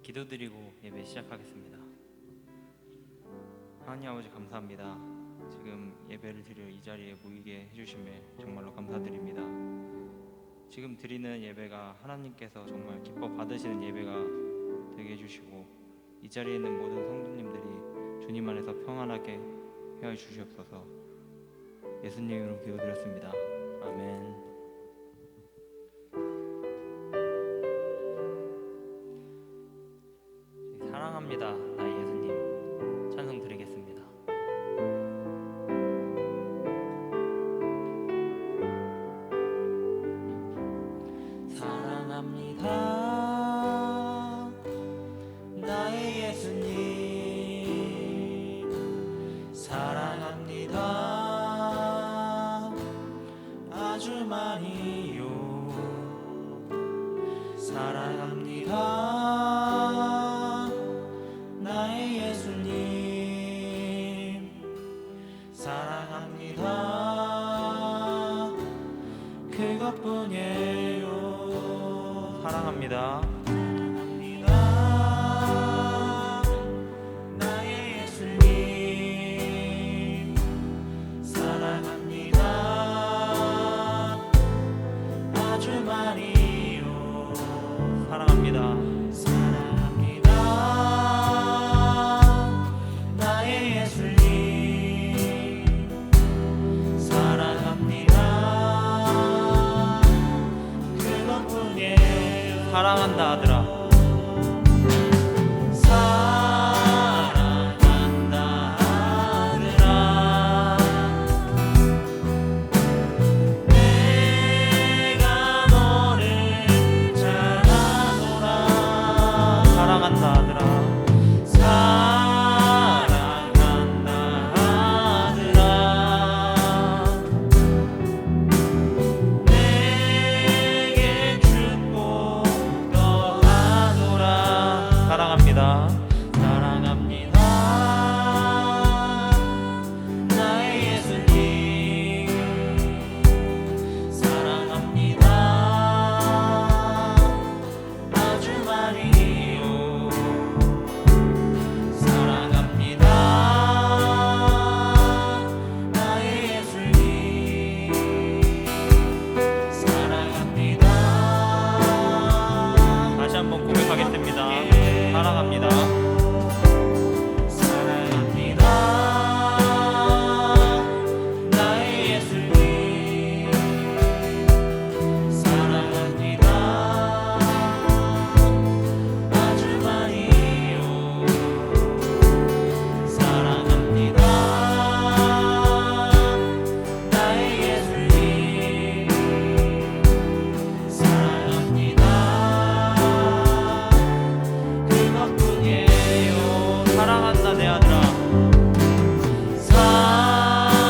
기도드리고 예배 시작하겠습니다. 하나님 아버지 감사합니다. 지금 예배를 드려 이 자리에 모이게 해주심에 정말로 감사드립니다. 지금 드리는 예배가 하나님께서 정말 기뻐 받으시는 예배가 되게 해주시고 이 자리에 있는 모든 성도님들이 주님 안에서 평안하게 헤어 주시옵소서. 예수님 이름으로 기도드렸습니다. 아멘. 사랑합니다 나의 예수님 찬송 드리겠습니다. 사랑합니다 나의 예수님, 사랑합니다 아주 많이요. 사랑합니다 나의 예수님, 사랑합니다 그것뿐이에요. 사랑합니다 나의 예수님, 사랑합니다 아주 많이요. 사랑합니다 사랑한다 아들아. 사랑한다 아들아. 내가 너를 사랑하노라. 사랑한다 아들아. 사랑한다 아들아. 내게 축복 사랑합니다. 사랑합니다 나의 예수님, 사랑합니다 아주 많이요. 사랑합니다 나의 예수님, 사랑합니다. 다시 한번 고백하겠습니다. 사랑합니다. 사랑합니다 나의 예수님, 사랑합니다 아주 많이요. 사랑합니다 나의 예수님, 사랑합니다 사랑한다 내 아들아.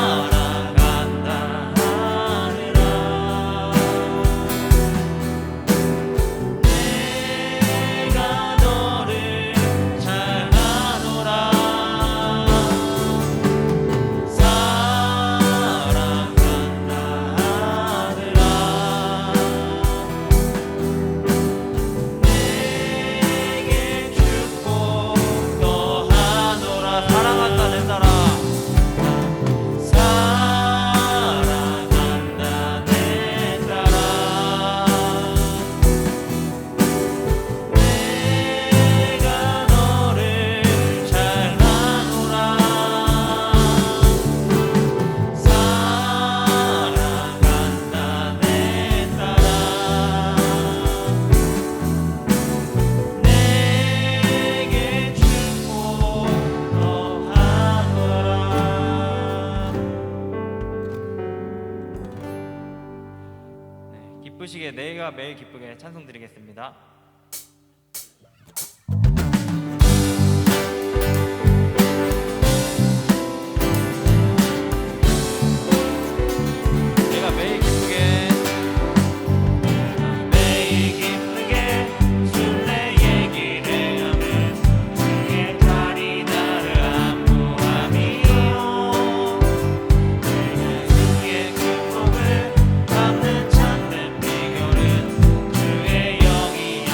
사랑한다 아들아. 내가 너를 사랑하노라. 사랑한다 아들아. 내게 축복 사랑한다 내 사랑. 사랑한다 내 사랑. 내가 너를 사랑하노라. 사랑한다 내 사랑. 내게 축복 기쁘시게 내가 매일 기쁘게 찬송 드리겠습니다. 내가 매일 기쁘게 매일 기쁘게 술래 얘기를 하면 주의 칼이 나를 안보함이요. 내가 주의 축복을 받는 참된 비결은 주의 영이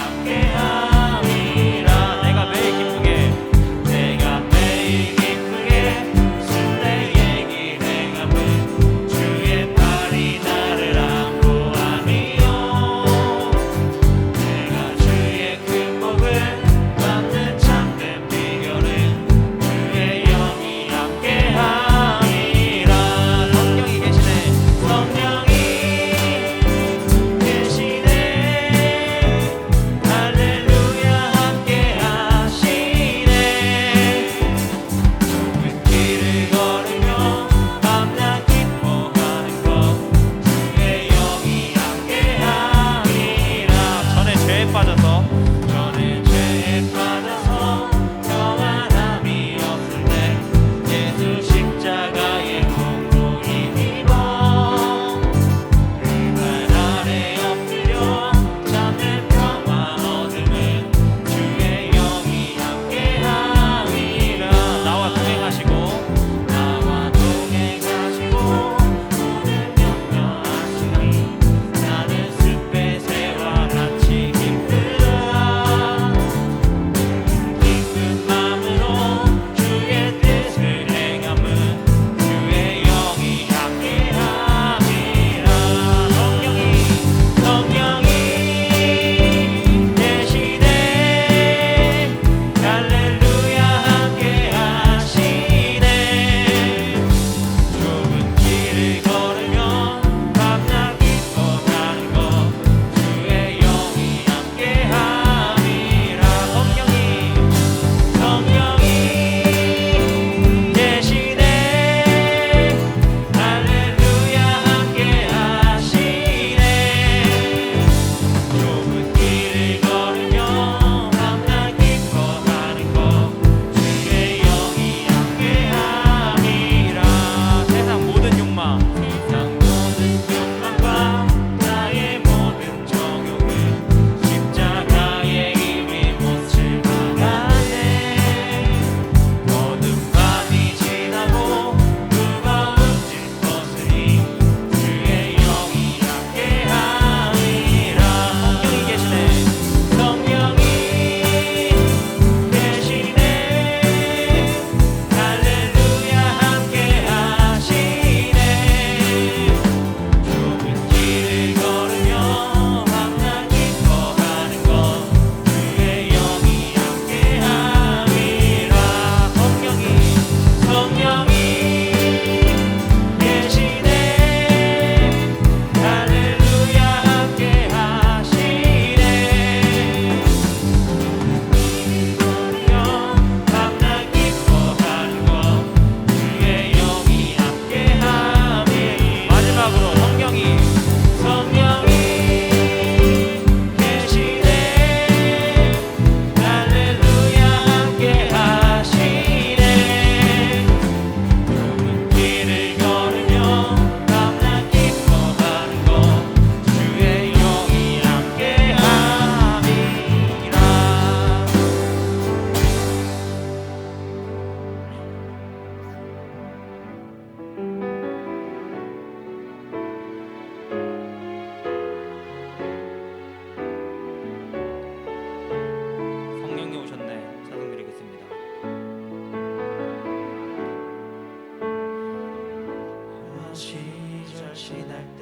지날 때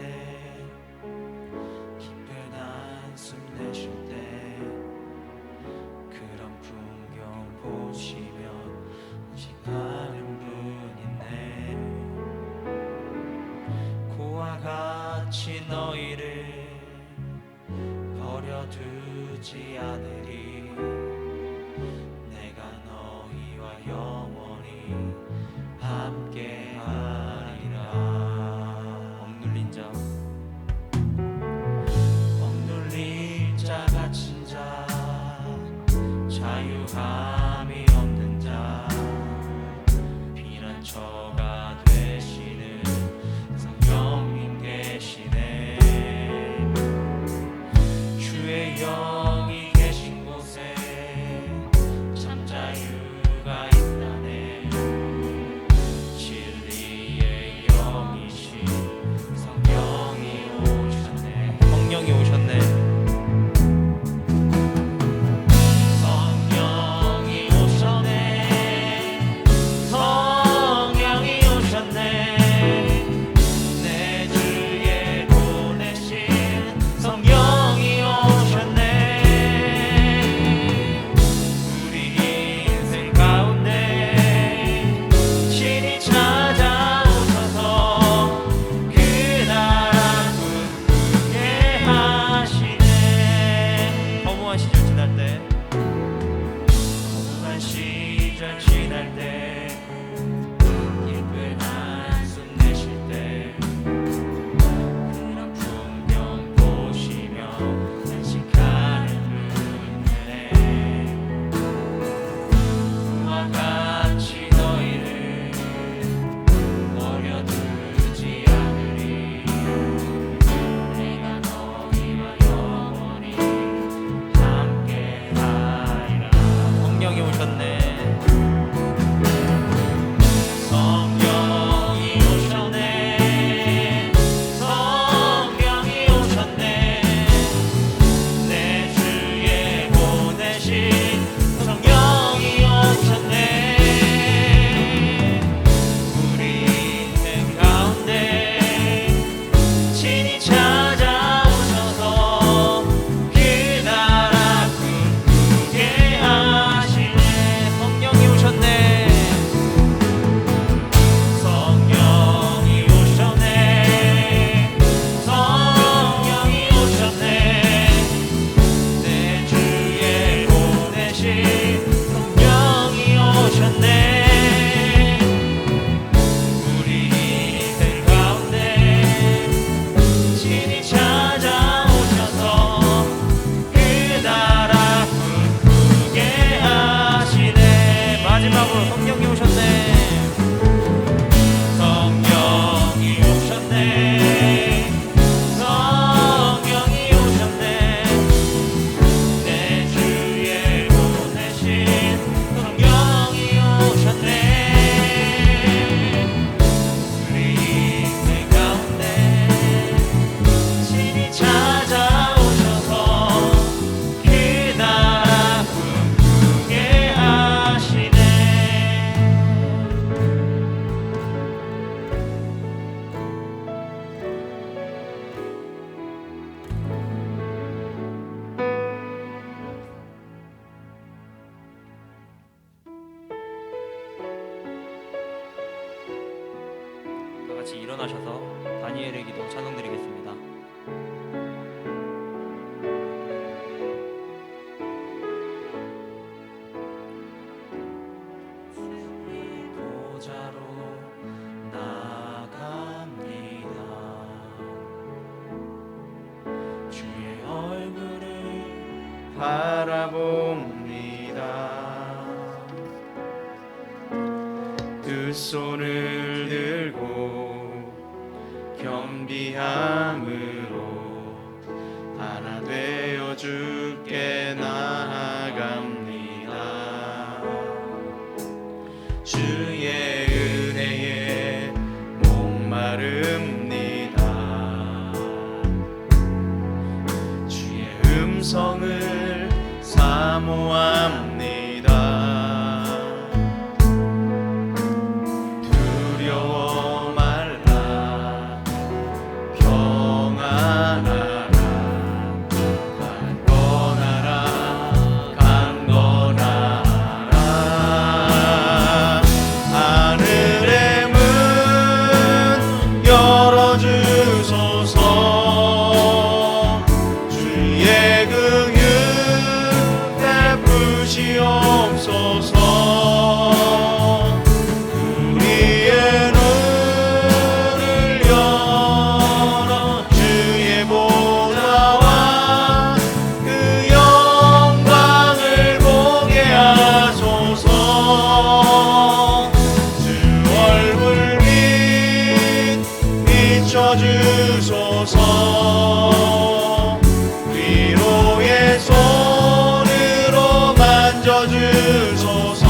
깊은 한숨 내쉴 때 그런 풍경 보시며 지나는 분 있네. 고와 같이 너희를 버려두지 않으리. 내가 너희와 영원히 함께하리라. 억눌린 자, 억눌린 자, 갇힌 자, 자유함이 없는 자, 피난처가 되시는 성령님 계시네. 주의 영이 계신 곳에 참 자유가 있다네. 진리의 영이신 성령이 오셨네. 성령이 오셨네. 성령이 오셨네. 성령이 오셨네. 내 주에 보내신 성령이 오셨네. 우리 인생 가운데 신이 찾아오셔서 그 나라 꿈꾸게 하시네. 허무한 시절 지날 때, 허무한 시절 지날 때, 깊은 한숨 내쉴 때 그런 풍경 보시며 안식하는 분이네. 그와 같이 너희를 버려두지 않으리. 내가 너희와 영원히 함께하리라. 성령이 오셨네. 성령이 오셨네. 성령이 오셨네. 내 주에 보내신 성령이 오셨네. 우리 인생 가운데 친히 찾아오셔서 그 나라 꿈꾸게 하시네. 성령이 오셨네. 성령이 오셨네. 성령이 오셨네. 내 주에 보내신 성령이 오셨네. 우리 인생 가운데 친히 찾아오셔서 그 나라 꿈꾸게 하시네. 마지막으로 성령이 오셨네. 성령이 오셨네. 성령이 오셨네. 내 주에 보내신 성령이 오셨네. 우리 인생 가운데 친히 찾아오셔서 그 나라 꿈꾸게 하시네. 다 같이 일어나셔서 다니엘의 기도 찬송 드리겠습니다. 보좌로 나아갑니다. 주의 얼굴을 바라봅니다. 두 손을 들고 겸비함으로 하나 되어 주께 나아갑니다. 주의 은혜에 목마릅니다. 주의 음성을 사모합니다. 두려워 말라. 주소서. 위로의 손으로 만져주소서.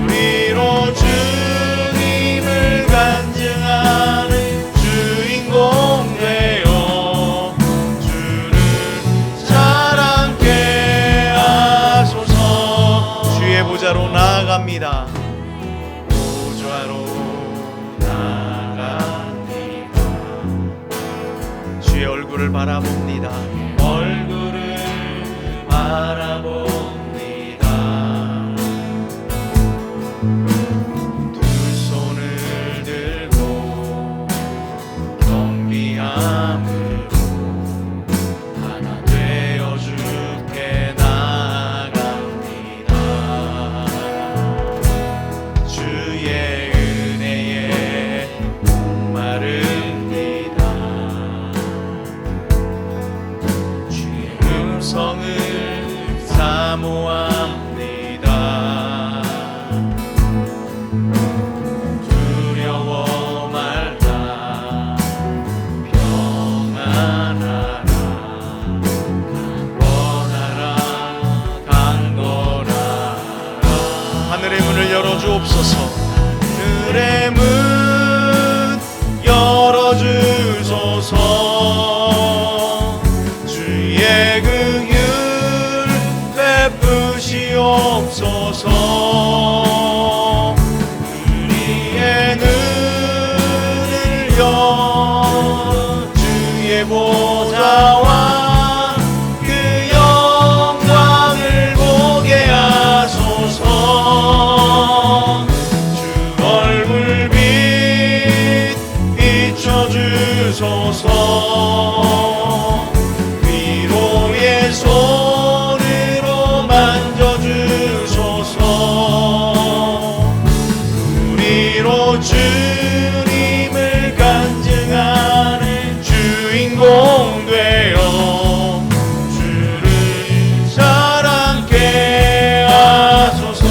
우리로 주님을 간증하는 주인공 되어 주를 자랑케 하소서. 주의 보좌로 나아갑니다. 보좌로 나아갑니다. 주의 얼굴을 바라봅니다. 얼굴을 바라봅니다. 두 손을 들고 경비함으로 하나 되어 주께 나아갑니다. 주의 은혜에 목마릅니다. 주의 음성을 사모합니다. 두려워 말라 평안하라 강건하라. 하늘의 문을 열어주옵소서. 하늘의 문 열어주소서. 주의 긍휼 베푸시옵소서. 우리의 눈을 여 주의 보좌와 그 영광을 보게 하소서. 주 얼굴빛 비춰주소서. 위로의 손으로 만져주소서. 우리로 주님을 간증하는 주인공 되어 주를 자랑케 하소서.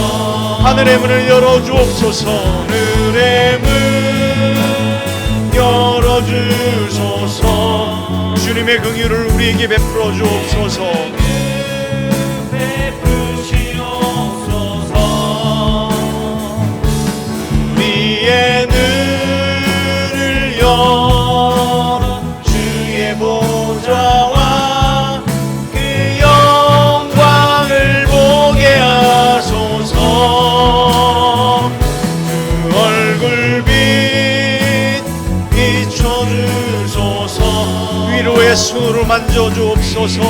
하늘의 문을 열어주옵소서. 하늘의 문 열어주소서. 주님의 긍휼을 우리에게 베풀어 주옵소서. 베푸시옵소서. 우리의 눈을 열어 주의 보좌와 그 영광을 보게 하소서. 주 얼굴빛 비춰주소서. 위로의 손으로 만져주옵소서.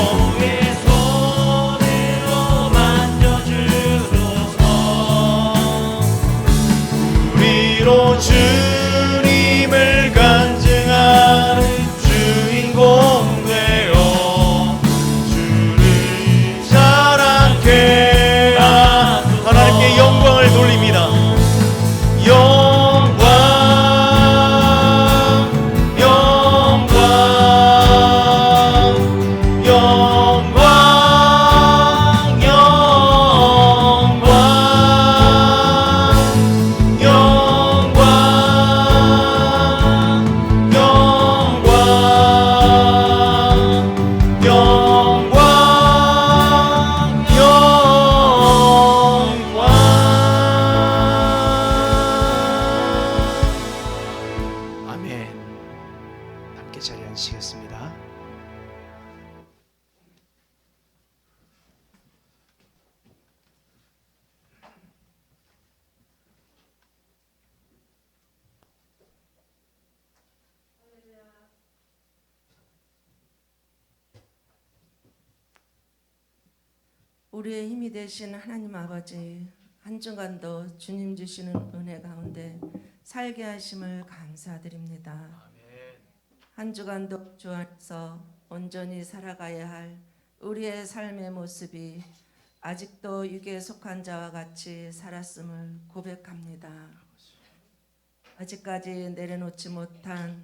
우리로 주님을 간증하는 주인공 되어 주를 자랑케 하소서. 하나님께 영광을 돌립니다. 영광 영광 영광 영광 영광 영광 영광 아멘. 함께 자리에 앉으시겠습니다. 우리의 힘이 되신 하나님 아버지, 한 주간도 주님 주시는 은혜 가운데 살게 하심을 감사드립니다. 한 주간도 주 안에서 온전히 살아가야 할 우리의 삶의 모습이 아직도 육에 속한 자와 같이 살았음을 고백합니다. 아직까지 내려놓지 못한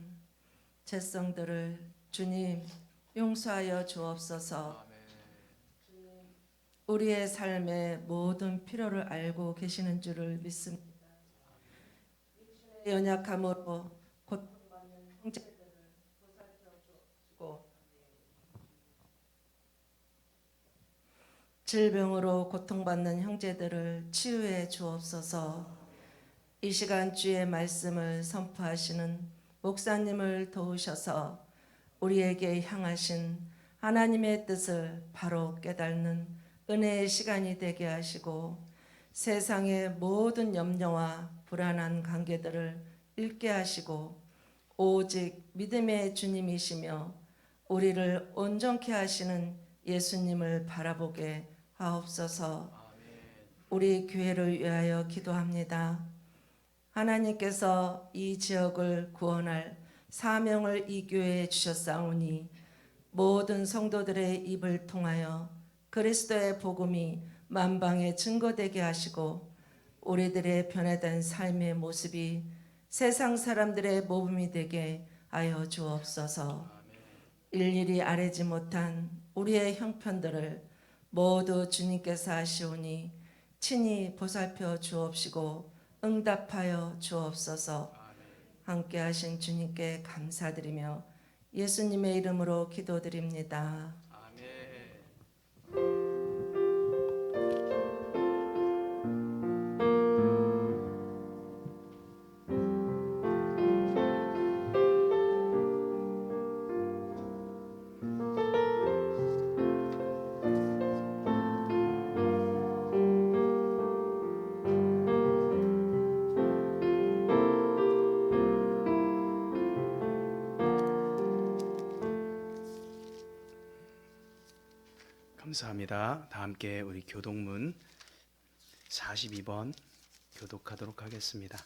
죄성들을 주님 용서하여 주옵소서. 우리의 삶의 모든 필요를 알고 계시는 줄을 믿습니다. 연약함으로 고통받는 질병으로 고통받는 형제들을 치유해 주옵소서. 이 시간 주의 말씀을 선포하시는 목사님을 도우셔서 우리에게 향하신 하나님의 뜻을 바로 깨닫는 은혜의 시간이 되게 하시고 세상의 모든 염려와 불안한 관계들을 잃게 하시고 오직 믿음의 주님이시며 우리를 온전케 하시는 예수님을 바라보게 하옵소서. 우리 교회를 위하여 기도합니다. 하나님께서 이 지역을 구원할 사명을 이 교회에 주셨사오니 모든 성도들의 입을 통하여 그리스도의 복음이 만방에 증거되게 하시고 우리들의 변화된 삶의 모습이 세상 사람들의 모범이 되게 하여 주옵소서. 일일이 아뢰지 못한 우리의 형편들을 모두 주님께서 하시오니 친히 보살펴 주옵시고 응답하여 주옵소서. 함께 하신 주님께 감사드리며 예수님의 이름으로 기도드립니다. 감사합니다. 다 함께 우리 교동문 42번 교독하도록 하겠습니다.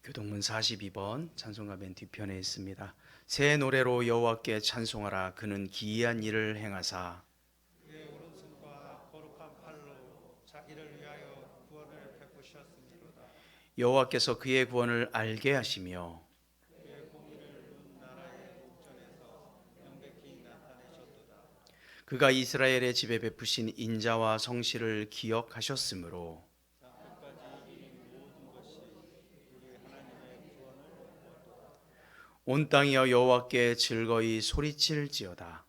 교동문 42번 찬송가 맨 뒤편에 있습니다. 새 노래로 여호와께 찬송하라. 그는 기이한 일을 행하사 그의 오른손과 거룩한 팔로 자기를 위하여 구원을 베푸셨음이로다. 여호와께서 그의 구원을 알게 하시며 그의 공의를 온 나라의 목전에서 명백히 나타내셨도다. 그가 이스라엘의 집에 베푸신 인자와 성실을 기억하셨으므로 온 땅이여 여호와께 즐거이 소리칠지어다.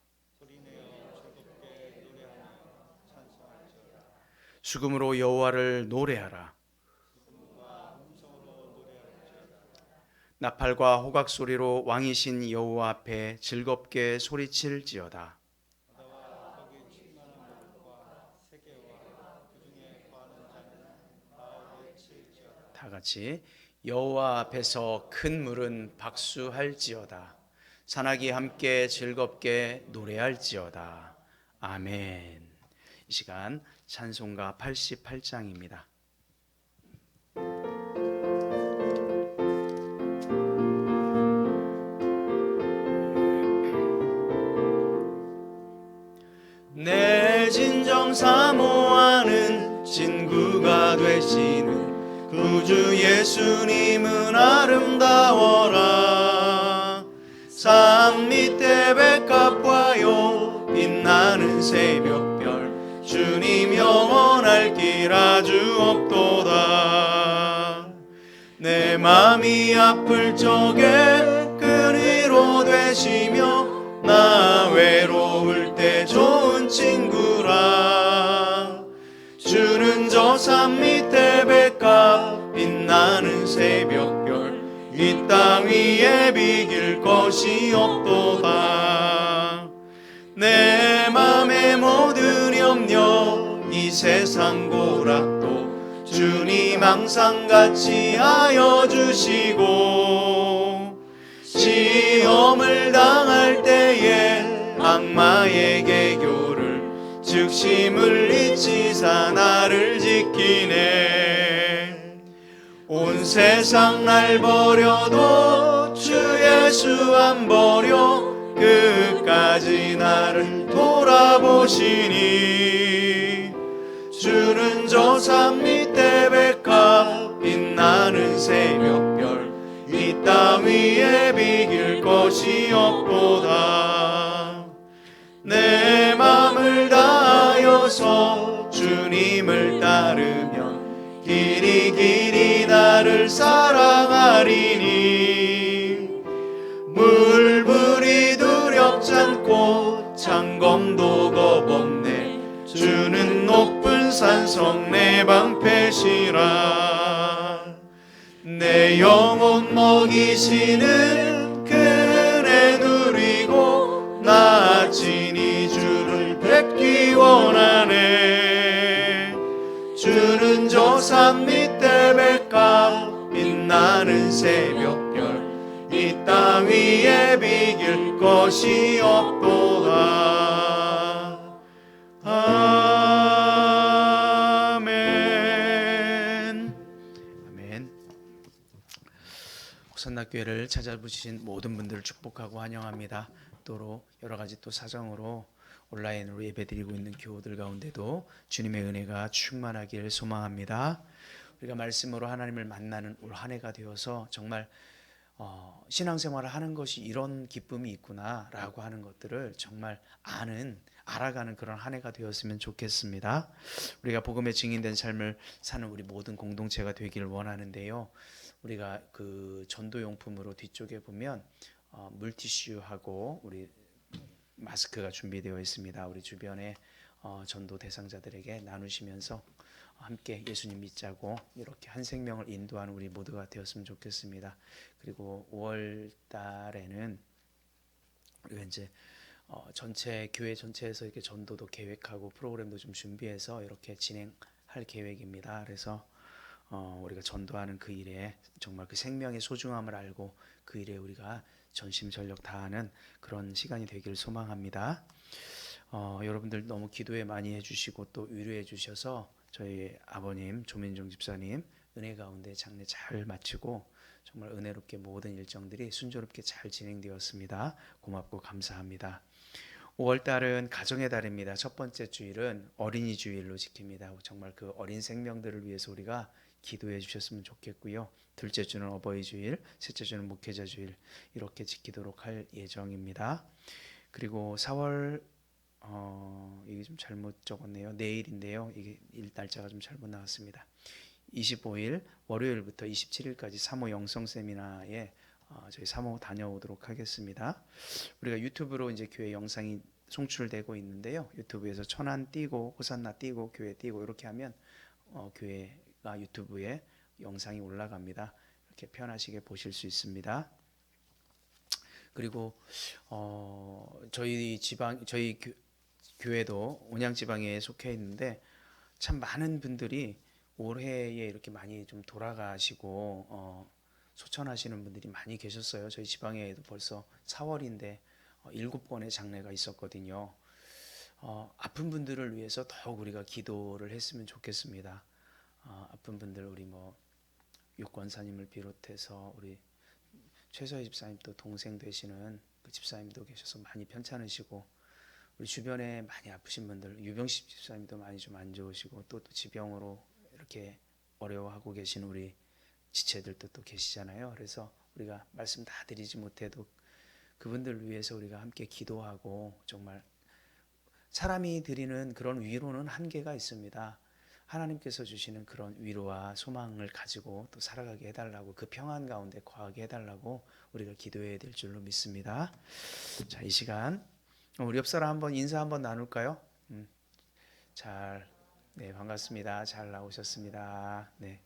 수금으로 여호와를 노래하라. 나팔과 호각 소리로 왕이신 여호와 앞에 즐겁게 소리칠지어다. 다 같이 여호와 앞에서 큰 물은 박수할지어다. 산악이 함께 즐겁게 노래할지어다. 아멘. 이 시간 찬송가 88장입니다. 내 진정 사모하는 친구가 되시는 구주 예수님은 아름다워라. 산 밑에 백합화요 빛나는 새벽별 주님 영원할 길 아주 없도다. 내 맘이 아플 적에 큰 위로 되시며 나 외로울 때 좋은 친구라. 주는 저 산 밑에 백합 빛나는 새벽별 이 땅 위에 비길 것이 없도다. 내 맘의 모든 염려 이 세상 고락도 주님 항상 같이 하여 주시고 시험을 당할 때에 악마의 개교를 즉심을 잊지사 나를 지키네. 온 세상 날 버려도 주 예수 안 버려 끝까지 나를 돌아보시니. 주는 저 산 밑에 백합 빛나는 새벽별 이 땅 위에 비길 것이 없도다. 내 맘을 다하여서 주님을 따르면 길이 길이 나를 사랑하리니. 물불이 두렵지 없도다. 내 영혼 먹이시는 그 은혜 누리고 나 친히 주를 뵙기 원하네. 주는 저 산 밑에 백합 빛나는 새벽별 이 땅 위에 비길 것이 없도다. 아멘. 아멘. 호산나교회를 찾아보신 모든 분들을 축복하고 환영합니다. 또로 여러 가지 또 사정으로 온라인으로 예배드리고 있는 교우들 가운데도 주님의 은혜가 충만하기를 소망합니다. 우리가 말씀으로 하나님을 만나는 올 한 해가 되어서 정말 신앙생활을 하는 것이 이런 기쁨이 있구나라고 하는 것들을 정말 알아가는 그런 한 해가 되었으면 좋겠습니다. 우리가 복음의 증인된 삶을 사는 우리 모든 공동체가 되기를 원하는데요. 우리가 그 전도용품으로 뒤쪽에 보면 물티슈하고 우리 마스크가 준비되어 있습니다. 우리 주변에 전도 대상자들에게 나누시면서 함께 예수님 믿자고 이렇게 한 생명을 인도하는 우리 모두가 되었으면 좋겠습니다. 그리고 5월 달에는 우리가 이제 전체 교회 전체에서 이렇게 전도도 계획하고 프로그램도 좀 준비해서 이렇게 진행할 계획입니다. 그래서 우리가 전도하는 그 일에 정말 그 생명의 소중함을 알고 그 일에 우리가 전심전력 다하는 그런 시간이 되기를 소망합니다. 여러분들 너무 기도에 많이 해주시고 또 위로해 주셔서 저희 아버님 조민종 집사님 은혜 가운데 장례 잘 마치고 정말 은혜롭게 모든 일정들이 순조롭게 잘 진행되었습니다. 고맙고 감사합니다. 5월 달은 가정의 달입니다. 첫 번째 주일은 어린이 주일로 지킵니다. 정말 그 어린 생명들을 위해서 우리가 기도해 주셨으면 좋겠고요. 둘째 주는 어버이 주일, 셋째 주는 목회자 주일 이렇게 지키도록 할 예정입니다. 그리고 4월 이게 좀 잘못 적었네요. 내일인데요. 이게 날짜가 좀 잘못 나왔습니다. 25일 월요일부터 27일까지 3호 영성 세미나에 저희 3호 다녀오도록 하겠습니다. 우리가 유튜브로 이제 교회 영상이 송출되고 있는데요. 유튜브에서 천안 띄고 호산나 띄고 교회 띄고 이렇게 하면 교회가 유튜브에 영상이 올라갑니다. 이렇게 편하시게 보실 수 있습니다. 그리고 저희 교회도 온양 지방에 속해 있는데 참 많은 분들이 올해에 이렇게 많이 좀 돌아가시고 소천하시는 분들이 많이 계셨어요. 저희 지방에도 벌써 4월인데 7번의 장례가 있었거든요. 아픈 분들을 위해서 더욱 우리가 기도를 했으면 좋겠습니다. 아픈 분들 우리 육권사님을 비롯해서 우리 최서희 집사님도 동생 되시는 그 집사님도 계셔서 많이 편찮으시고 우리 주변에 많이 아프신 분들 유병식 집사님도 많이 좀 안 좋으시고 또 지병으로 이렇게 어려워하고 계신 우리 지체들도 또 계시잖아요. 그래서 우리가 말씀 다 드리지 못해도 그분들 위해서 우리가 함께 기도하고 정말 사람이 드리는 그런 위로는 한계가 있습니다. 하나님께서 주시는 그런 위로와 소망을 가지고 또 살아가게 해달라고 그 평안 가운데 거하게 해달라고 우리가 기도해야 될 줄로 믿습니다. 자, 이 시간 우리 옆 사람 한번 인사 한번 나눌까요? 네, 반갑습니다. 잘 나오셨습니다. 네,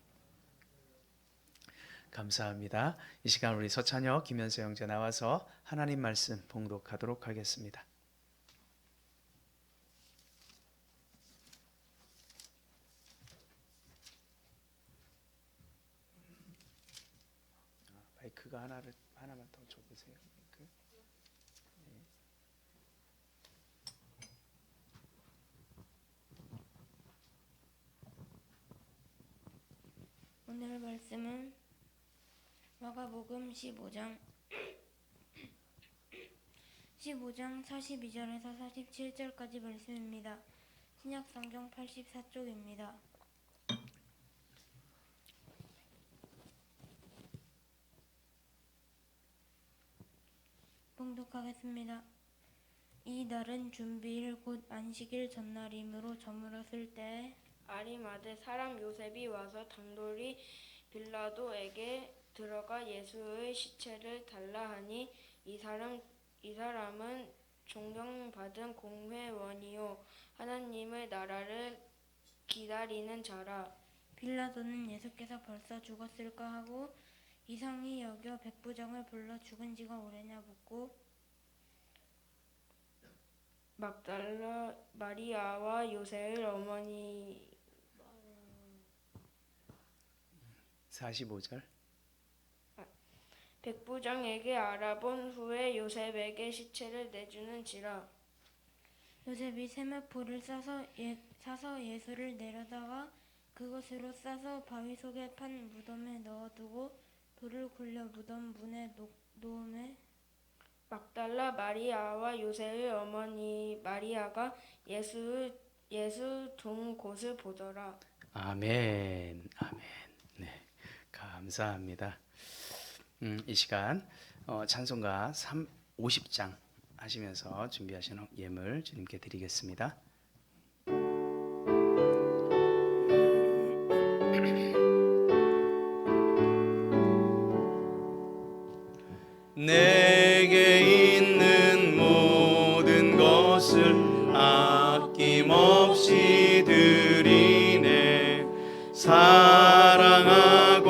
감사합니다. 이 시간 우리 서찬혁, 김현서 형제 나와서 하나님 말씀 봉독하도록 하겠습니다. 마이크가 하나만 더 줘보세요. 마이크. 네. 오늘 말씀은 마가복음 15장 42절에서 47절까지 말씀입니다. 신약성경 84쪽입니다. 봉독하겠습니다. 이 날은 준비일 곧 안식일 전날이므로 저물었을 때에 아리마대 사람 요셉이 와서 당돌이 빌라도에게 들어가 예수의 시체를 달라 하니 이 사람은 존경받은 공회원이요 하나님의 나라를 기다리는 자라. 빌라도는 예수께서 벌써 죽었을까 하고 이상히 여겨 백부장을 불러 죽은 지가 오래냐 묻고 막달라 마리아와 요새의 어머니 45절. 백부장에게 알아본 후에 요셉에게 시체를 내주는지라. 요셉이 세마포를 사서 예수를 내려다가 그것으로 싸서 바위 속에 판 무덤에 넣어두고 돌을 굴려 무덤 문에 놓음에 막달라 마리아와 요새의 어머니 마리아가 예수 둔 곳을 보더라. 아멘. 아멘. 네. 감사합니다. 이 시간 찬송가 50장 하시면서 준비하신 예물 주님께 드리겠습니다. 내게 있는 모든 것을 아낌없이 드리네. 사랑하고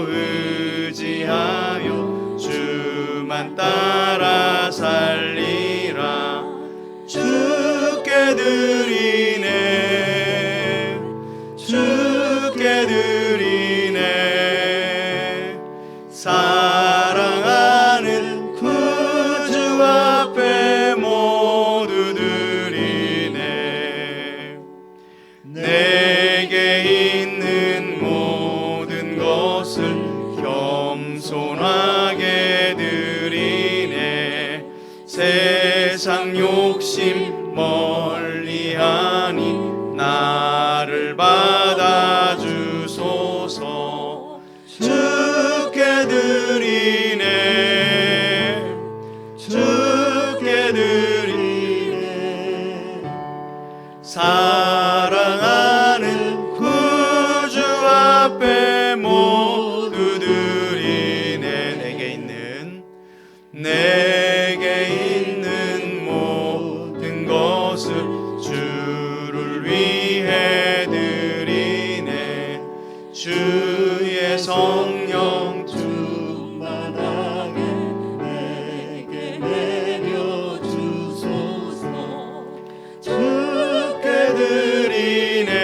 의지하여 주만 따라 살리라. 주께 드리네. 주께 드리네. 사랑하는 구주 앞에 모두 드리네. 내게 있는 모든 것을 겸손하게 드리네. 세상 욕심 멀리하니 나를 받아주소서. 주께 드리네. 주께 드리네. 사랑하는 구주 앞에 모두 드리네. 내게 있는 모든 것을 주를 위해 드리네. 주의 성령 충만하게 내게 내려주소서. 주께 드리네.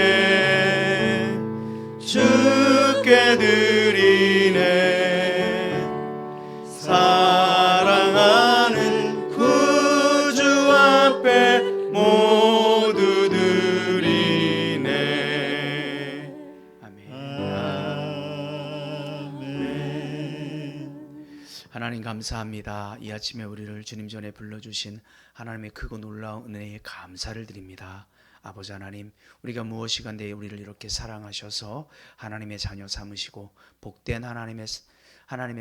주께 드리네. 사랑하는 구주 앞에 모두 드리네. 아멘. 하나님 감사합니다. 이 아침에 우리를 주님 전에 불러주신 하나님의 크고 놀라운 은혜에 감사를 드립니다. 아버지 하나님, 우리가 무엇이간데 우리를 이렇게 사랑하셔서 하나님의 자녀 삼으시고 복된 하나님의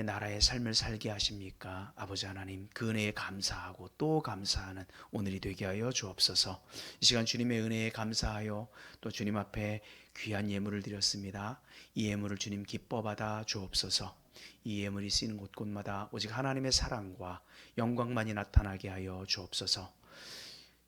나라의 삶을 살게 하십니까? 아버지 하나님, 그 은혜에 감사하고 또 감사하는 오늘이 되게 하여 주옵소서. 이 시간 주님의 은혜에 감사하여 또 주님 앞에 귀한 예물을 드렸습니다. 이 예물을 주님 기뻐 받아 주옵소서. 이 예물이 쓰이는 곳곳마다 오직 하나님의 사랑과 영광만이 나타나게 하여 주옵소서.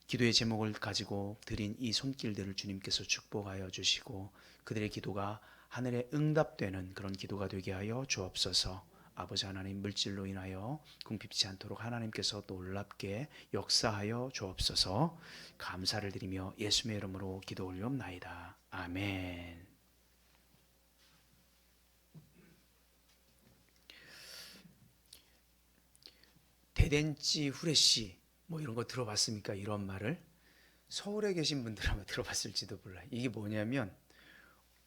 기도의 제목을 가지고 드린 이 손길들을 주님께서 축복하여 주시고 그들의 기도가 하늘에 응답되는 그런 기도가 되게 하여 주옵소서. 아버지 하나님, 물질로 인하여 궁핍지 않도록 하나님께서 놀랍게 역사하여 주옵소서. 감사를 드리며 예수의 이름으로 기도 올리옵나이다. 아멘. 대댄지 후레쉬 뭐 이런 거 들어봤습니까? 이런 말을 서울에 계신 분들 아마 들어봤을지도 몰라요. 이게 뭐냐면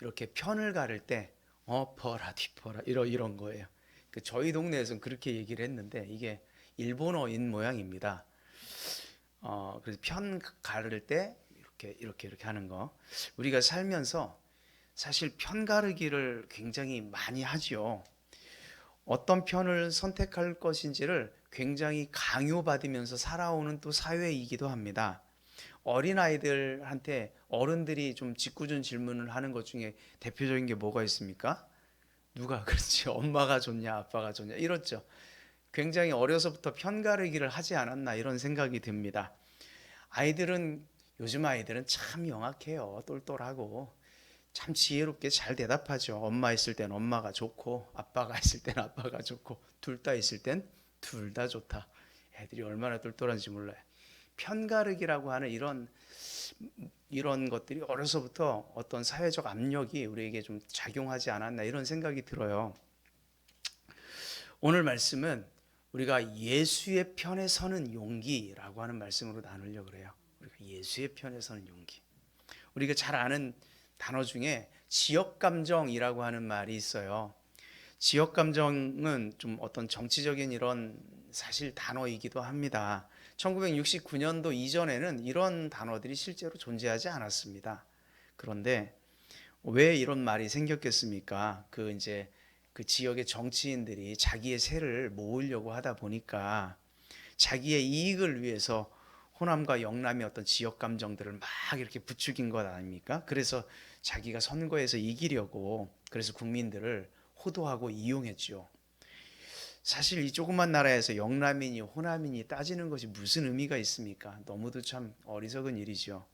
이렇게 편을 가를 때 엎어라 뒤퍼라 이런 거예요. 저희 동네에서는 그렇게 얘기를 했는데 이게 일본어인 모양입니다. 그래서 편 가를 때 이렇게 하는 거. 우리가 살면서 사실 편 가르기를 굉장히 많이 하죠. 어떤 편을 선택할 것인지를 굉장히 강요받으면서 살아오는 또 사회이기도 합니다. 어린아이들한테 어른들이 좀 짓궂은 질문을 하는 것 중에 대표적인 게 뭐가 있습니까? 누가 그렇지? 엄마가 좋냐 아빠가 좋냐 이렇죠. 굉장히 어려서부터 편가르기를 하지 않았나 이런 생각이 듭니다. 요즘 아이들은 참 영악해요. 똘똘하고 참 지혜롭게 잘 대답하죠. 엄마 있을 땐 엄마가 좋고 아빠가 있을 땐 아빠가 좋고 둘 다 있을 땐 둘 다 좋다. 애들이 얼마나 똘똘한지 몰라요. 편가르기라고 하는 이런 것들이 어려서부터 어떤 사회적 압력이 우리에게 좀 작용하지 않았나 이런 생각이 들어요. 오늘 말씀은 우리가 예수의 편에 서는 용기라고 하는 말씀으로 나누려고 그래요. 우리가 예수의 편에 서는 용기. 우리가 잘 아는 단어 중에 지역감정이라고 하는 말이 있어요. 지역감정은 좀 어떤 정치적인 이런 사실 단어이기도 합니다. 1969년도 이전에는 이런 단어들이 실제로 존재하지 않았습니다. 그런데 왜 이런 말이 생겼겠습니까? 그 지역의 정치인들이 자기의 세를 모으려고 하다 보니까 자기의 이익을 위해서 호남과 영남의 어떤 지역 감정들을 막 이렇게 부추긴 것 아닙니까? 그래서 자기가 선거에서 이기려고 그래서 국민들을 호도하고 이용했죠. 사실 이 조그만 나라에서 영남이니 호남이니 따지는 것이 무슨 의미가 있습니까? 너무도 참 어리석은 일이죠.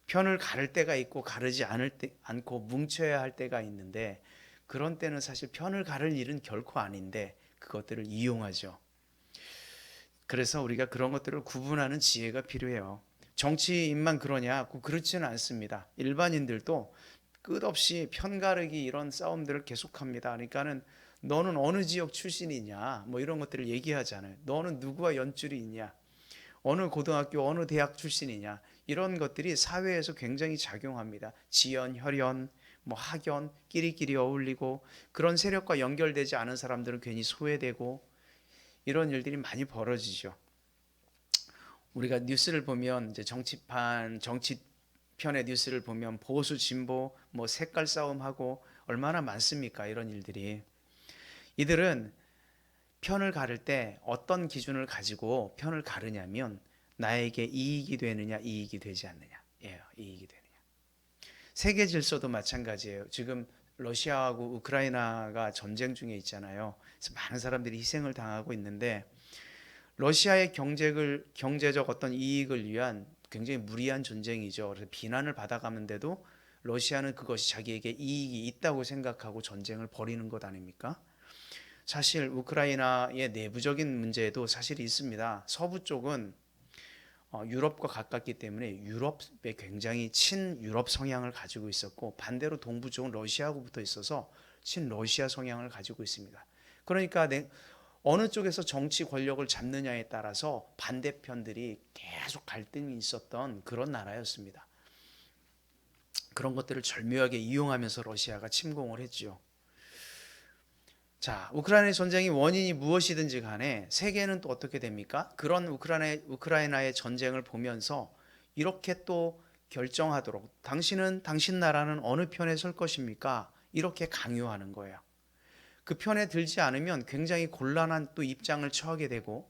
편을 가를 때가 있고 가르지 않고 뭉쳐야 할 때가 있는데 그런 때는 사실 편을 가를 일은 결코 아닌데 그것들을 이용하죠. 그래서 우리가 그런 것들을 구분하는 지혜가 필요해요. 정치인만 그러냐? 그렇지는 않습니다. 일반인들도 끝없이 편가르기 이런 싸움들을 계속합니다. 그러니까는 너는 어느 지역 출신이냐? 뭐 이런 것들을 얘기하잖아요. 너는 누구와 연줄이 있냐? 어느 고등학교, 어느 대학 출신이냐? 이런 것들이 사회에서 굉장히 작용합니다. 지연, 혈연, 뭐 학연, 끼리끼리 어울리고 그런 세력과 연결되지 않은 사람들은 괜히 소외되고 이런 일들이 많이 벌어지죠. 우리가 뉴스를 보면 이제 정치편의 뉴스를 보면 보수 진보 뭐 색깔 싸움하고 얼마나 많습니까? 이런 일들이. 이들은 편을 가를 때 어떤 기준을 가지고 편을 가르냐면 나에게 이익이 되느냐 이익이 되지 않느냐. 예, 이익이 되느냐. 세계 질서도 마찬가지예요. 지금 러시아하고 우크라이나가 전쟁 중에 있잖아요. 그래서 많은 사람들이 희생을 당하고 있는데 러시아의 경제적 어떤 이익을 위한 굉장히 무리한 전쟁이죠. 그래서 비난을 받아가는데도 러시아는 그것이 자기에게 이익이 있다고 생각하고 전쟁을 벌이는 것 아닙니까? 사실 우크라이나의 내부적인 문제도 사실이 있습니다. 서부 쪽은 유럽과 가깝기 때문에 유럽에 굉장히 친유럽 성향을 가지고 있었고 반대로 동부 쪽은 러시아하고 붙어 있어서 친러시아 성향을 가지고 있습니다. 그러니까 어느 쪽에서 정치 권력을 잡느냐에 따라서 반대편들이 계속 갈등이 있었던 그런 나라였습니다. 그런 것들을 절묘하게 이용하면서 러시아가 침공을 했죠. 자, 우크라이나 전쟁이 원인이 무엇이든지 간에 세계는 또 어떻게 됩니까? 그런 우크라이나의 전쟁을 보면서 이렇게 또 결정하도록 당신은 당신 나라는 어느 편에 설 것입니까? 이렇게 강요하는 거예요. 그 편에 들지 않으면 굉장히 곤란한 또 입장을 처하게 되고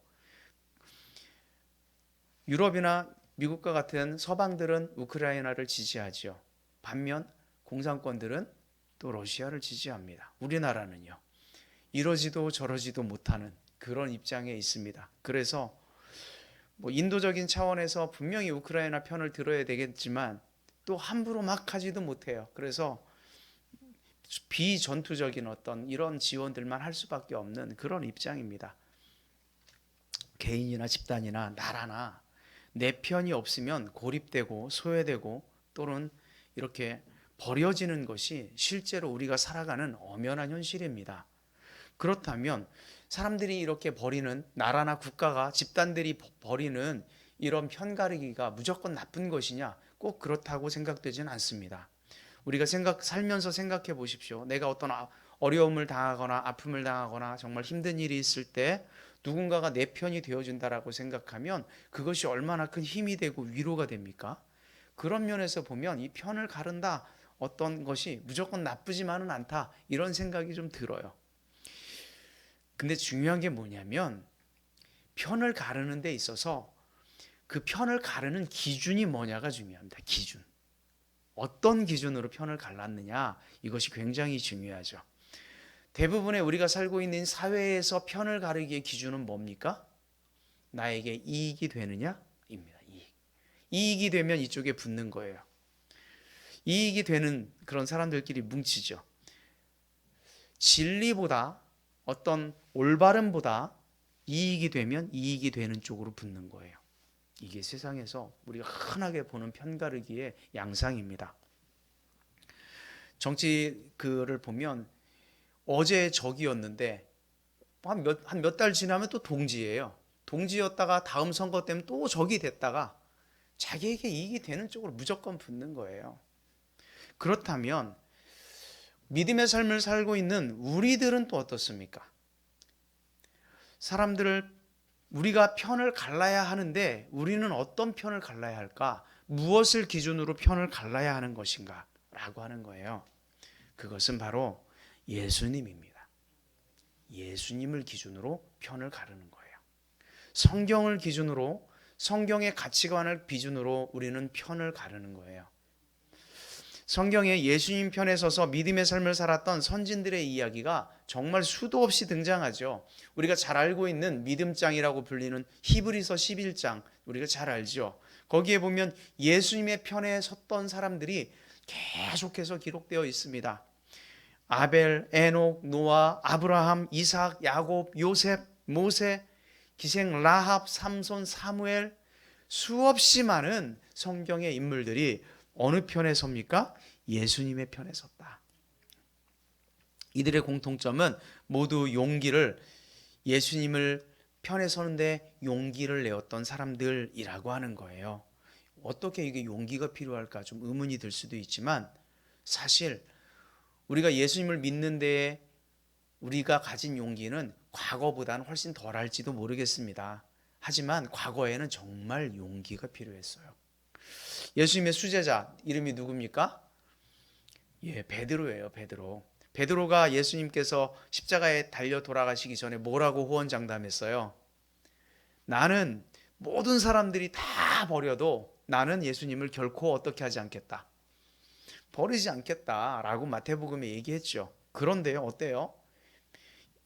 유럽이나 미국과 같은 서방들은 우크라이나를 지지하죠. 반면 공산권들은 또 러시아를 지지합니다. 우리나라는요. 이러지도 저러지도 못하는 그런 입장에 있습니다. 그래서 뭐 인도적인 차원에서 분명히 우크라이나 편을 들어야 되겠지만 또 함부로 막 하지도 못해요. 그래서 비전투적인 어떤 이런 지원들만 할 수밖에 없는 그런 입장입니다. 개인이나 집단이나 나라나 내 편이 없으면 고립되고 소외되고 또는 이렇게 버려지는 것이 실제로 우리가 살아가는 엄연한 현실입니다. 그렇다면 사람들이 이렇게 버리는 나라나 국가가 집단들이 버리는 이런 편가르기가 무조건 나쁜 것이냐? 꼭 그렇다고 생각되지는 않습니다. 우리가 살면서 생각해 보십시오. 내가 어떤 어려움을 당하거나 아픔을 당하거나 정말 힘든 일이 있을 때 누군가가 내 편이 되어준다라고 생각하면 그것이 얼마나 큰 힘이 되고 위로가 됩니까? 그런 면에서 보면 이 편을 가른다 어떤 것이 무조건 나쁘지만은 않다 이런 생각이 좀 들어요. 근데 중요한 게 뭐냐면 편을 가르는 데 있어서 그 편을 가르는 기준이 뭐냐가 중요합니다. 기준. 어떤 기준으로 편을 갈랐느냐 이것이 굉장히 중요하죠. 대부분의 우리가 살고 있는 사회에서 편을 가르기의 기준은 뭡니까? 나에게 이익이 되느냐입니다. 이익이 되면 이쪽에 붙는 거예요. 이익이 되는 그런 사람들끼리 뭉치죠. 진리보다 어떤 올바름보다 이익이 되면 이익이 되는 쪽으로 붙는 거예요. 이게 세상에서 우리가 흔하게 보는 편가르기의 양상입니다. 정치 그를 보면 어제 적이었는데 한 몇 달 지나면 또 동지예요. 동지였다가 다음 선거 때문에 또 적이 됐다가 자기에게 이익이 되는 쪽으로 무조건 붙는 거예요. 그렇다면 믿음의 삶을 살고 있는 우리들은 또 어떻습니까? 사람들을 우리가 편을 갈라야 하는데 우리는 어떤 편을 갈라야 할까? 무엇을 기준으로 편을 갈라야 하는 것인가? 라고 하는 거예요. 그것은 바로 예수님입니다. 예수님을 기준으로 편을 가르는 거예요. 성경을 기준으로, 성경의 가치관을 기준으로 우리는 편을 가르는 거예요. 성경에 예수님 편에 서서 믿음의 삶을 살았던 선진들의 이야기가 정말 수도 없이 등장하죠. 우리가 잘 알고 있는 믿음장이라고 불리는 히브리서 11장 우리가 잘 알죠. 거기에 보면 예수님의 편에 섰던 사람들이 계속해서 기록되어 있습니다. 아벨, 에녹, 노아, 아브라함, 이삭, 야곱, 요셉, 모세, 기생 라합, 삼손, 사무엘, 수없이 많은 성경의 인물들이 어느 편에 섭니까? 예수님의 편에 섰다. 이들의 공통점은 모두 용기를, 예수님을 편에 서는데 용기를 내었던 사람들이라고 하는 거예요. 어떻게 이게 용기가 필요할까 좀 의문이 들 수도 있지만, 사실 우리가 예수님을 믿는 데에 우리가 가진 용기는 과거보다는 훨씬 덜할지도 모르겠습니다. 하지만 과거에는 정말 용기가 필요했어요. 예수님의 수제자 이름이 누굽니까? 베드로예요. 베드로가 예수님께서 십자가에 달려 돌아가시기 전에 뭐라고 호언장담했어요? 나는 모든 사람들이 다 버려도 나는 예수님을 결코 어떻게 하지 않겠다. 버리지 않겠다라고 마태복음에 얘기했죠. 그런데요, 어때요?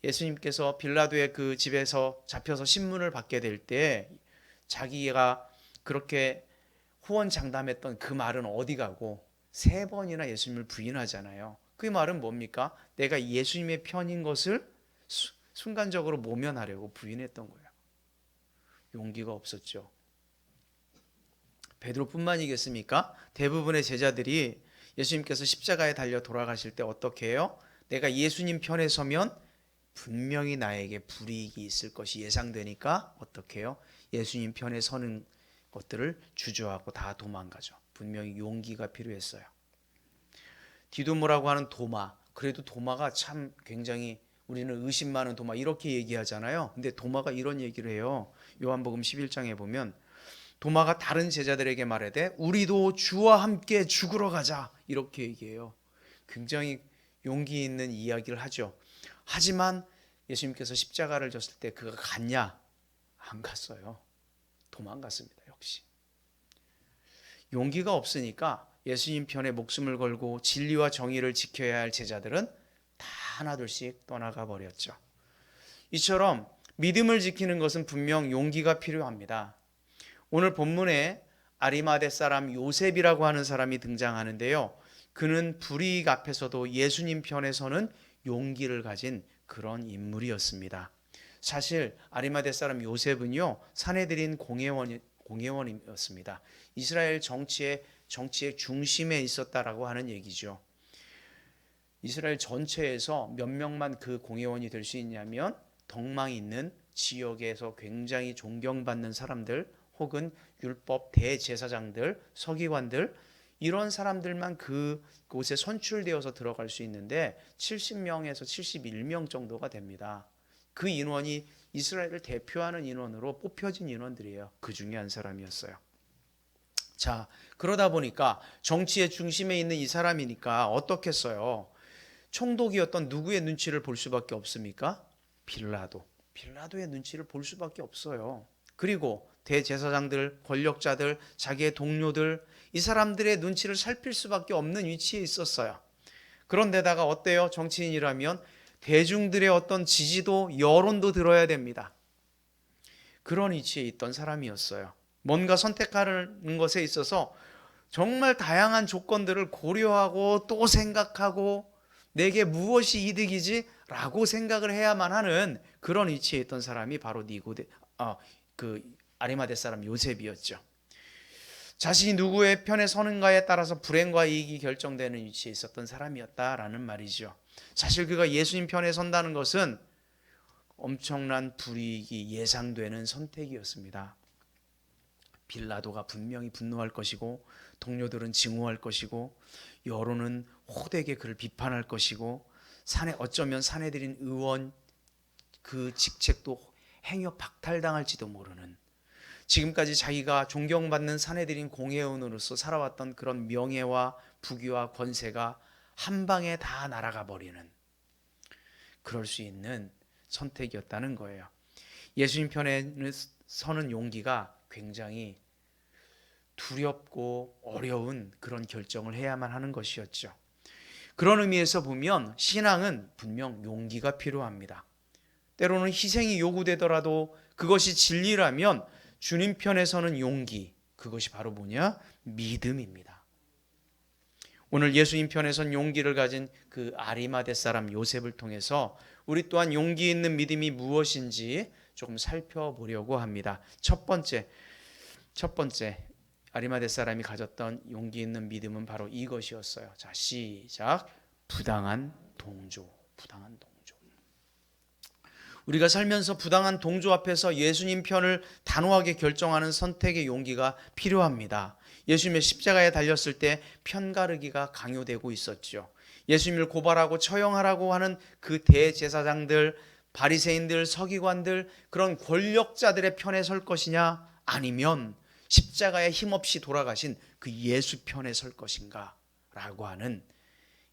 예수님께서 빌라도의 그 집에서 잡혀서 신문을 받게 될 때 자기가 그렇게 호언장담했던 그 말은 어디 가고 3번이나 예수님을 부인하잖아요. 그 말은 뭡니까? 내가 예수님의 편인 것을 순간적으로 모면하려고 부인했던 거예요. 용기가 없었죠. 베드로뿐만이겠습니까? 대부분의 제자들이 예수님께서 십자가에 달려 돌아가실 때 어떻게 해요? 내가 예수님 편에 서면 분명히 나에게 불이익이 있을 것이 예상되니까 어떻게 해요? 예수님 편에 서는 것들을 주저하고 다 도망가죠. 분명히 용기가 필요했어요. 디도모라고 하는 도마, 그래도 도마가 참 굉장히 우리는 의심 많은 도마 이렇게 얘기하잖아요. 근데 도마가 이런 얘기를 해요. 요한복음 11장에 보면 도마가 다른 제자들에게 말하되 우리도 주와 함께 죽으러 가자 이렇게 얘기해요. 굉장히 용기 있는 이야기를 하죠. 하지만 예수님께서 십자가를 졌을 때 그가 갔냐? 안 갔어요. 도망갔습니다. 역시 용기가 없으니까 예수님 편에 목숨을 걸고 진리와 정의를 지켜야 할 제자들은 다 하나둘씩 떠나가 버렸죠. 이처럼 믿음을 지키는 것은 분명 용기가 필요합니다. 오늘 본문에 아리마대 사람 요셉이라고 하는 사람이 등장하는데요. 그는 불이익 앞에서도 예수님 편에 서는 용기를 가진 그런 인물이었습니다. 사실 아리마대 사람 요셉은요, 산헤드린 공회원이었습니다. 이스라엘 정치의 중심에 있었다라고 하는 얘기죠. 이스라엘 전체에서 몇 명만 그 공회원이 될 수 있냐면 덕망이 있는 지역에서 굉장히 존경받는 사람들 혹은 율법 대제사장들, 서기관들 이런 사람들만 그곳에 선출되어서 들어갈 수 있는데 70명에서 71명 정도가 됩니다. 그 인원이 이스라엘을 대표하는 인원으로 뽑혀진 인원들이에요. 그 중에 한 사람이었어요. 자, 그러다 보니까 정치의 중심에 있는 이 사람이니까 어떻겠어요? 총독이었던 누구의 눈치를 볼 수밖에 없습니까? 빌라도의 눈치를 볼 수밖에 없어요. 그리고 대제사장들, 권력자들, 자기의 동료들 이 사람들의 눈치를 살필 수밖에 없는 위치에 있었어요. 그런데다가 어때요? 정치인이라면 대중들의 어떤 지지도 여론도 들어야 됩니다. 그런 위치에 있던 사람이었어요. 뭔가 선택하는 것에 있어서 정말 다양한 조건들을 고려하고 또 생각하고 내게 무엇이 이득이지? 라고 생각을 해야만 하는 그런 위치에 있던 사람이 바로 아리마대 사람 요셉이었죠. 자신이 누구의 편에 서는가에 따라서 불행과 이익이 결정되는 위치에 있었던 사람이었다라는 말이죠. 사실 그가 예수님 편에 선다는 것은 엄청난 불이익이 예상되는 선택이었습니다. 빌라도가 분명히 분노할 것이고, 동료들은 증오할 것이고, 여론은 호되게 그를 비판할 것이고, 어쩌면 사내들인 의원 그 직책도 행여 박탈당할지도 모르는, 지금까지 자기가 존경받는 사내들인 공회원으로서 살아왔던 그런 명예와 부귀와 권세가 한 방에 다 날아가 버리는, 그럴 수 있는 선택이었다는 거예요. 예수님 편에 서는 용기가 굉장히 두렵고 어려운 그런 결정을 해야만 하는 것이었죠. 그런 의미에서 보면 신앙은 분명 용기가 필요합니다. 때로는 희생이 요구되더라도 그것이 진리라면 주님 편에 서는 용기, 그것이 바로 뭐냐? 믿음입니다. 오늘 예수님 편에 선 용기를 가진 그 아리마대 사람 요셉을 통해서 우리 또한 용기 있는 믿음이 무엇인지 조금 살펴보려고 합니다. 첫 번째 아리마대 사람이 가졌던 용기 있는 믿음은 바로 이것이었어요. 자, 시작. 부당한 동조. 우리가 살면서 부당한 동조 앞에서 예수님 편을 단호하게 결정하는 선택의 용기가 필요합니다. 예수님의 십자가에 달렸을 때 편가르기가 강요되고 있었죠. 예수님을 고발하고 처형하라고 하는 그 대제사장들, 바리새인들, 서기관들, 그런 권력자들의 편에 설 것이냐, 아니면 십자가에 힘없이 돌아가신 그 예수 편에 설 것인가 라고 하는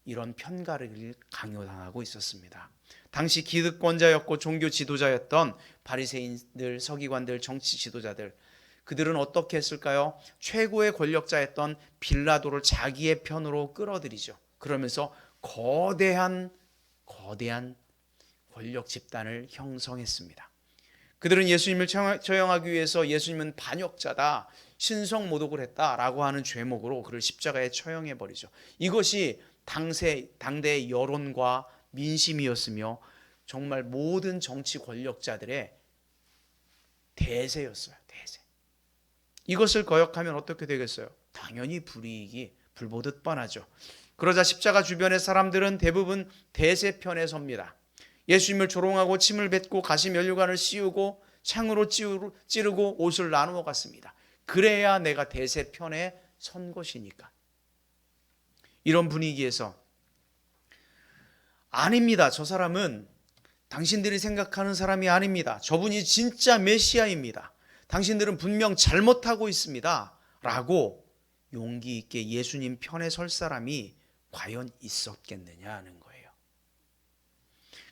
이런 편가르기를 강요당하고 있었습니다. 당시 기득권자였고 종교 지도자였던 바리새인들, 서기관들, 정치 지도자들, 그들은 어떻게 했을까요? 최고의 권력자였던 빌라도를 자기의 편으로 끌어들이죠. 그러면서 거대한 권력 집단을 형성했습니다. 그들은 예수님을 처형하기 위해서 예수님은 반역자다, 신성 모독을 했다라고 하는 죄목으로 그를 십자가에 처형해버리죠. 이것이 당대의 여론과 민심이었으며 정말 모든 정치 권력자들의 대세였어요. 대세. 이것을 거역하면 어떻게 되겠어요? 당연히 불이익이 불보듯 뻔하죠. 그러자 십자가 주변의 사람들은 대부분 대세 편에 섭니다. 예수님을 조롱하고 침을 뱉고 가시 면류관을 씌우고 창으로 찌르고 옷을 나누어 갔습니다. 그래야 내가 대세 편에 선 것이니까. 이런 분위기에서 아닙니다. 저 사람은 당신들이 생각하는 사람이 아닙니다. 저분이 진짜 메시아입니다. 당신들은 분명 잘못하고 있습니다. 라고 용기 있게 예수님 편에 설 사람이 과연 있었겠느냐 하는 거예요.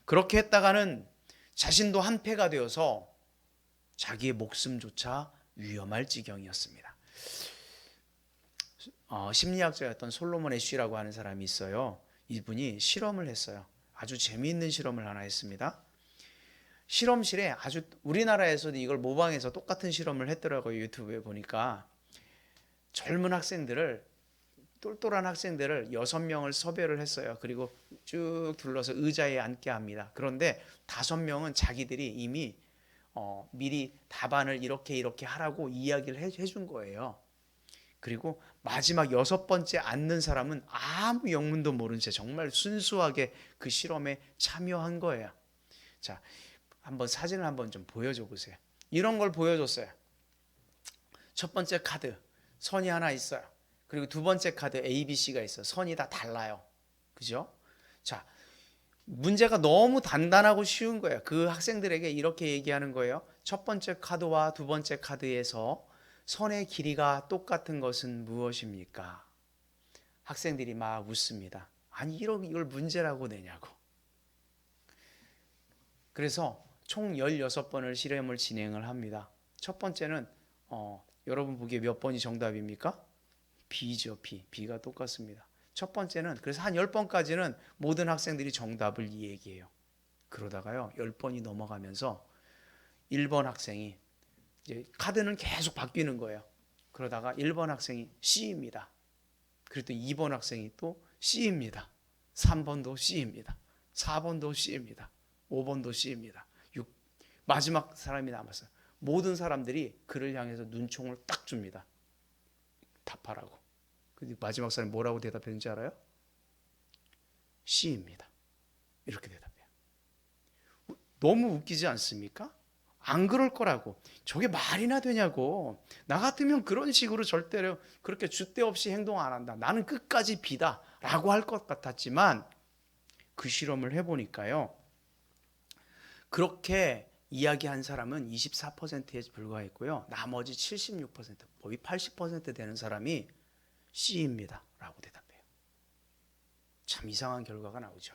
그렇게 했다가는 자신도 한패가 되어서 자기의 목숨조차 위험할 지경이었습니다. 심리학자였던 솔로몬 애쉬라고 하는 사람이 있어요. 이분이 실험을 했어요. 아주 재미있는 실험을 하나 했습니다. 실험실에 우리나라에서도 이걸 모방해서 똑같은 실험을 했더라고요. 유튜브에 보니까 젊은 학생들을, 똘똘한 학생들을 6명을 섭외를 했어요. 그리고 쭉 둘러서 의자에 앉게 합니다. 그런데 5명은 자기들이 이미 미리 답안을 이렇게 하라고 이야기를 해준 거예요. 그리고 마지막 6번째 앉는 사람은 아무 영문도 모른 채 정말 순수하게 그 실험에 참여한 거예요. 자, 한번 사진을 한번 좀 보여줘 보세요. 이런 걸 보여줬어요. 첫 번째 카드 선이 하나 있어요. 그리고 두 번째 카드 A, B, C가 있어요. 선이 다 달라요. 그죠? 자, 문제가 너무 단단하고 쉬운 거예요. 그 학생들에게 이렇게 얘기하는 거예요. 첫 번째 카드와 두 번째 카드에서 선의 길이가 똑같은 것은 무엇입니까? 학생들이 막 웃습니다. 아니 이걸 문제라고 내냐고. 그래서 총 16번을 실험을 진행을 합니다. 첫 번째는 여러분 보기에 몇 번이 정답입니까? B죠. B가 똑같습니다. 첫 번째는 그래서 한 10번까지는 모든 학생들이 정답을 얘기해요. 그러다가요 10번이 넘어가면서 1번 학생이 이제 카드는 계속 바뀌는 거예요. 그러다가 1번 학생이 C입니다. 그랬더니 2번 학생이 또 C입니다. 3번도 C입니다. 4번도 C입니다. 5번도 C입니다. 마지막 사람이 남았어요. 모든 사람들이 그를 향해서 눈총을 딱 줍니다. 답하라고. 근데 마지막 사람이 뭐라고 대답했는지 알아요? C입니다. 이렇게 대답해요. 너무 웃기지 않습니까? 안 그럴 거라고. 저게 말이나 되냐고. 나 같으면 그런 식으로 절대로 그렇게 줏대 없이 행동 안 한다. 나는 끝까지 B다 라고 할 것 같았지만 그 실험을 해보니까요. 그렇게 이야기한 사람은 24%에 불과했고요. 나머지 76%, 거의 80% 되는 사람이 C입니다 라고 대답해요. 참 이상한 결과가 나오죠.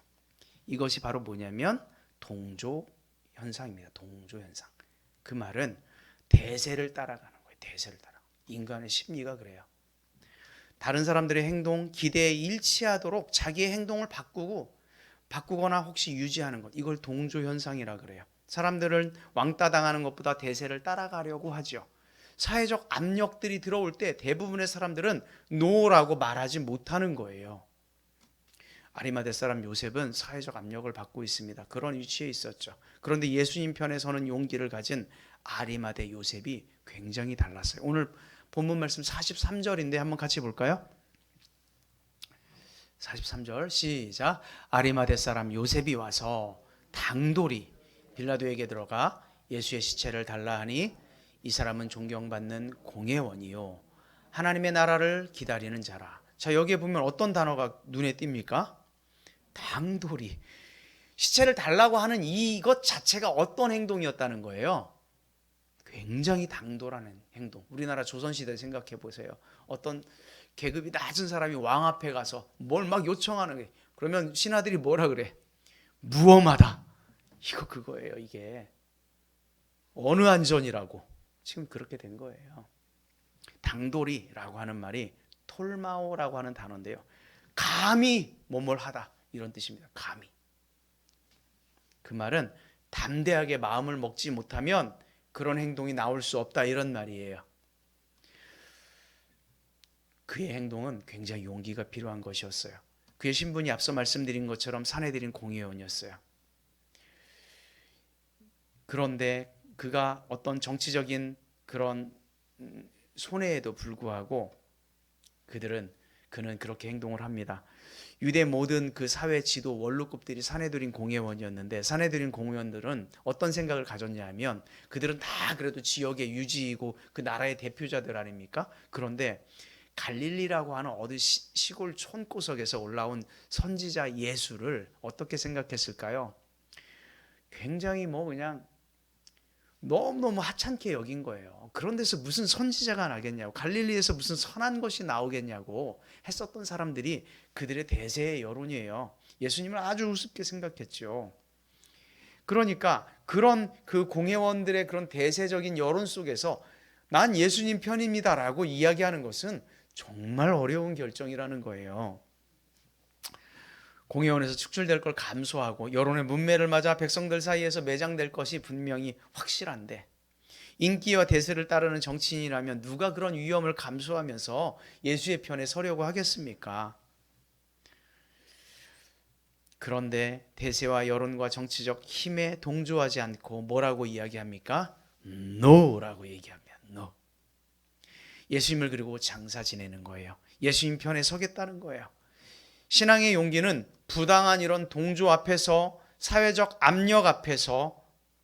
이것이 바로 뭐냐면 동조 현상입니다. 동조 현상. 그 말은 대세를 따라가는 거예요. 대세를 따라. 인간의 심리가 그래요. 다른 사람들의 행동, 기대에 일치하도록 자기의 행동을 바꾸거나 혹시 유지하는 것. 이걸 동조 현상이라 그래요. 사람들은 왕따 당하는 것보다 대세를 따라가려고 하죠. 사회적 압력들이 들어올 때 대부분의 사람들은 노라고 말하지 못하는 거예요. 아리마대 사람 요셉은 사회적 압력을 받고 있습니다. 그런 위치에 있었죠. 그런데 예수님 편에 서는 용기를 가진 아리마대 요셉이 굉장히 달랐어요. 오늘 본문 말씀 43절인데 한번 같이 볼까요? 43절 시작. 아리마대 사람 요셉이 와서 당돌이 빌라도에게 들어가 예수의 시체를 달라 하니 이 사람은 존경받는 공회원이요 하나님의 나라를 기다리는 자라. 자, 여기에 보면 어떤 단어가 눈에 띕니까? 당돌이. 시체를 달라고 하는 이것 자체가 어떤 행동이었다는 거예요? 굉장히 당돌하는 행동. 우리나라 조선시대 생각해 보세요. 어떤 계급이 낮은 사람이 왕 앞에 가서 뭘 막 요청하는 거예요. 그러면 신하들이 뭐라 그래? 무엄하다. 이거 그거예요. 이게 어느 안전이라고. 지금 그렇게 된 거예요. 당돌이라고 하는 말이 톨마오라고 하는 단어인데요. 감히 뭐뭘 하다 이런 뜻입니다. 감히. 그 말은 담대하게 마음을 먹지 못하면 그런 행동이 나올 수 없다 이런 말이에요. 그의 행동은 굉장히 용기가 필요한 것이었어요. 그의 신분이 앞서 말씀드린 것처럼 사내들인 공회원이었어요. 그런데 그가 어떤 정치적인 그런 손해에도 불구하고 그는 그렇게 행동을 합니다. 유대 모든 그 사회 지도 원로급들이 사내들인 공회원이었는데 사내들인 공회원들은 어떤 생각을 가졌냐 하면 그들은 다 그래도 지역의 유지이고 그 나라의 대표자들 아닙니까? 그런데 갈릴리라고 하는 어디 시골 촌구석에서 올라온 선지자 예수를 어떻게 생각했을까요? 굉장히 그냥 너무너무 하찮게 여긴 거예요. 그런 데서 무슨 선지자가 나겠냐고, 갈릴리에서 무슨 선한 것이 나오겠냐고 했었던 사람들이 그들의 대세의 여론이에요. 예수님을 아주 우습게 생각했죠. 그러니까 그런 그 공회원들의 그런 대세적인 여론 속에서 난 예수님 편입니다라고 이야기하는 것은 정말 어려운 결정이라는 거예요. 공회원에서 축출될 걸 감수하고 여론의 문매를 맞아 백성들 사이에서 매장될 것이 분명히 확실한데 인기와 대세를 따르는 정치인이라면 누가 그런 위험을 감수하면서 예수의 편에 서려고 하겠습니까? 그런데 대세와 여론과 정치적 힘에 동조하지 않고 뭐라고 이야기합니까? NO라고 얘기합니다. NO. 예수님을 그리고 장사 지내는 거예요. 예수님 편에 서겠다는 거예요. 신앙의 용기는 부당한 이런 동조 앞에서 사회적 압력 앞에서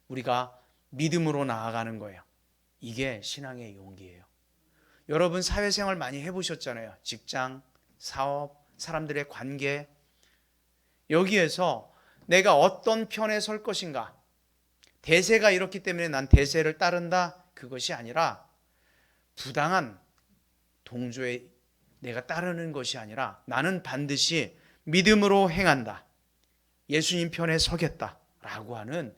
우리가 믿음으로 나아가는 거예요. 이게 신앙의 용기예요. 여러분 사회생활 많이 해보셨잖아요. 직장, 사업, 사람들의 관계. 여기에서 내가 어떤 편에 설 것인가. 대세가 이렇기 때문에 난 대세를 따른다. 그것이 아니라 부당한 동조에 내가 따르는 것이 아니라 나는 반드시 믿음으로 행한다. 예수님 편에 서겠다라고 하는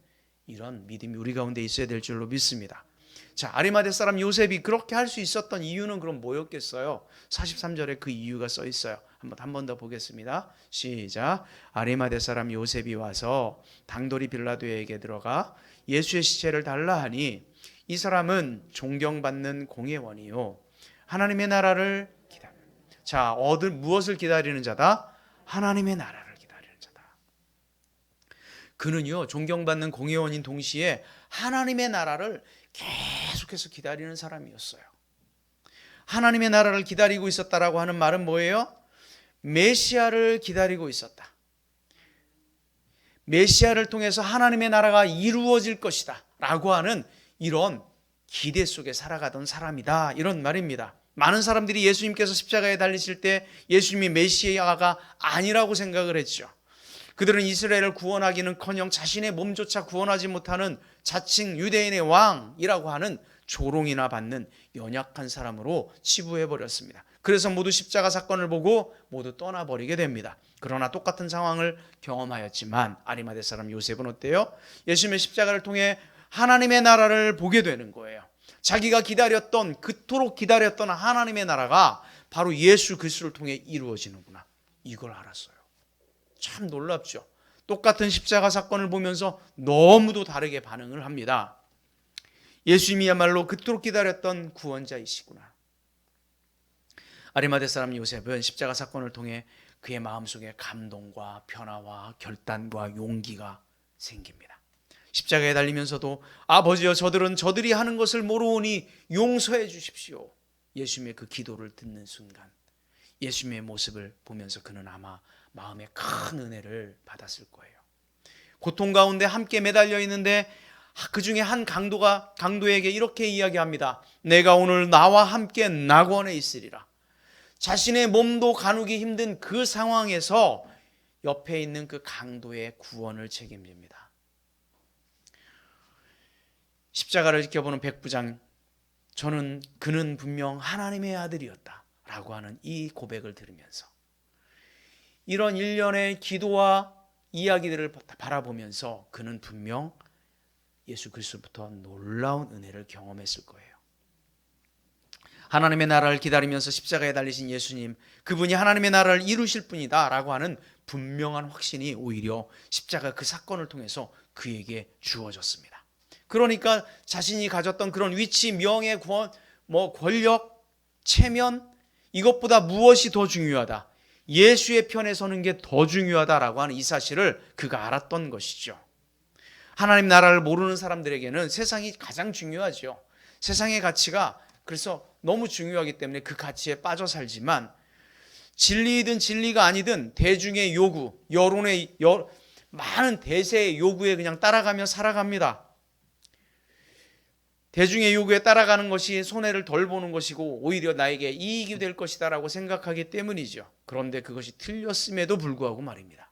이런 믿음이 우리 가운데 있어야 될 줄로 믿습니다. 자, 아리마대 사람 요셉이 그렇게 할 수 있었던 이유는 그럼 뭐였겠어요? 43절에 그 이유가 써 있어요. 한 번 더 보겠습니다. 시작. 아리마대 사람 요셉이 와서 당돌이 빌라도에게 들어가 예수의 시체를 달라 하니 이 사람은 존경받는 공회원이요 하나님의 나라를 기다려. 자, 무엇을 기다리는 자다? 하나님의 나라를 기다리는 자다. 그는요, 존경받는 공회원인 동시에 하나님의 나라를 계속해서 기다리는 사람이었어요. 하나님의 나라를 기다리고 있었다라고 하는 말은 뭐예요? 메시아를 기다리고 있었다. 메시아를 통해서 하나님의 나라가 이루어질 것이다 라고 하는 이런 기대 속에 살아가던 사람이다, 이런 말입니다. 많은 사람들이 예수님께서 십자가에 달리실 때 예수님이 메시아가 아니라고 생각을 했죠. 그들은 이스라엘을 구원하기는커녕 자신의 몸조차 구원하지 못하는 자칭 유대인의 왕이라고 하는 조롱이나 받는 연약한 사람으로 치부해버렸습니다. 그래서 모두 십자가 사건을 보고 모두 떠나버리게 됩니다. 그러나 똑같은 상황을 경험하였지만 아리마대 사람 요셉은 어때요? 예수님의 십자가를 통해 하나님의 나라를 보게 되는 거예요. 자기가 기다렸던, 그토록 기다렸던 하나님의 나라가 바로 예수 그리스도를 통해 이루어지는구나, 이걸 알았어요. 참 놀랍죠. 똑같은 십자가 사건을 보면서 너무도 다르게 반응을 합니다. 예수님이야말로 그토록 기다렸던 구원자이시구나. 아리마대 사람 요셉은 십자가 사건을 통해 그의 마음속에 감동과 변화와 결단과 용기가 생깁니다. 십자가에 달리면서도 아버지여, 저들은 저들이 하는 것을 모르오니 용서해 주십시오. 예수님의 그 기도를 듣는 순간 예수님의 모습을 보면서 그는 아마 마음에 큰 은혜를 받았을 거예요. 고통 가운데 함께 매달려 있는데 그 중에 한 강도에게 이렇게 이야기합니다. 내가 오늘 나와 함께 낙원에 있으리라. 자신의 몸도 가누기 힘든 그 상황에서 옆에 있는 그 강도의 구원을 책임집니다. 십자가를 지켜보는 백부장, 그는 분명 하나님의 아들이었다 라고 하는 이 고백을 들으면서 이런 일련의 기도와 이야기들을 바라보면서 그는 분명 예수 그리스도부터 놀라운 은혜를 경험했을 거예요. 하나님의 나라를 기다리면서 십자가에 달리신 예수님, 그분이 하나님의 나라를 이루실 분이다 라고 하는 분명한 확신이 오히려 십자가 그 사건을 통해서 그에게 주어졌습니다. 그러니까 자신이 가졌던 그런 위치, 명예, 권력, 체면, 이것보다 무엇이 더 중요하다, 예수의 편에 서는 게 더 중요하다라고 하는 이 사실을 그가 알았던 것이죠. 하나님 나라를 모르는 사람들에게는 세상이 가장 중요하죠. 세상의 가치가 그래서 너무 중요하기 때문에 그 가치에 빠져 살지만 진리이든 진리가 아니든 대중의 요구, 많은 대세의 요구에 그냥 따라가며 살아갑니다. 대중의 요구에 따라가는 것이 손해를 덜 보는 것이고 오히려 나에게 이익이 될 것이다 라고 생각하기 때문이죠. 그런데 그것이 틀렸음에도 불구하고 말입니다.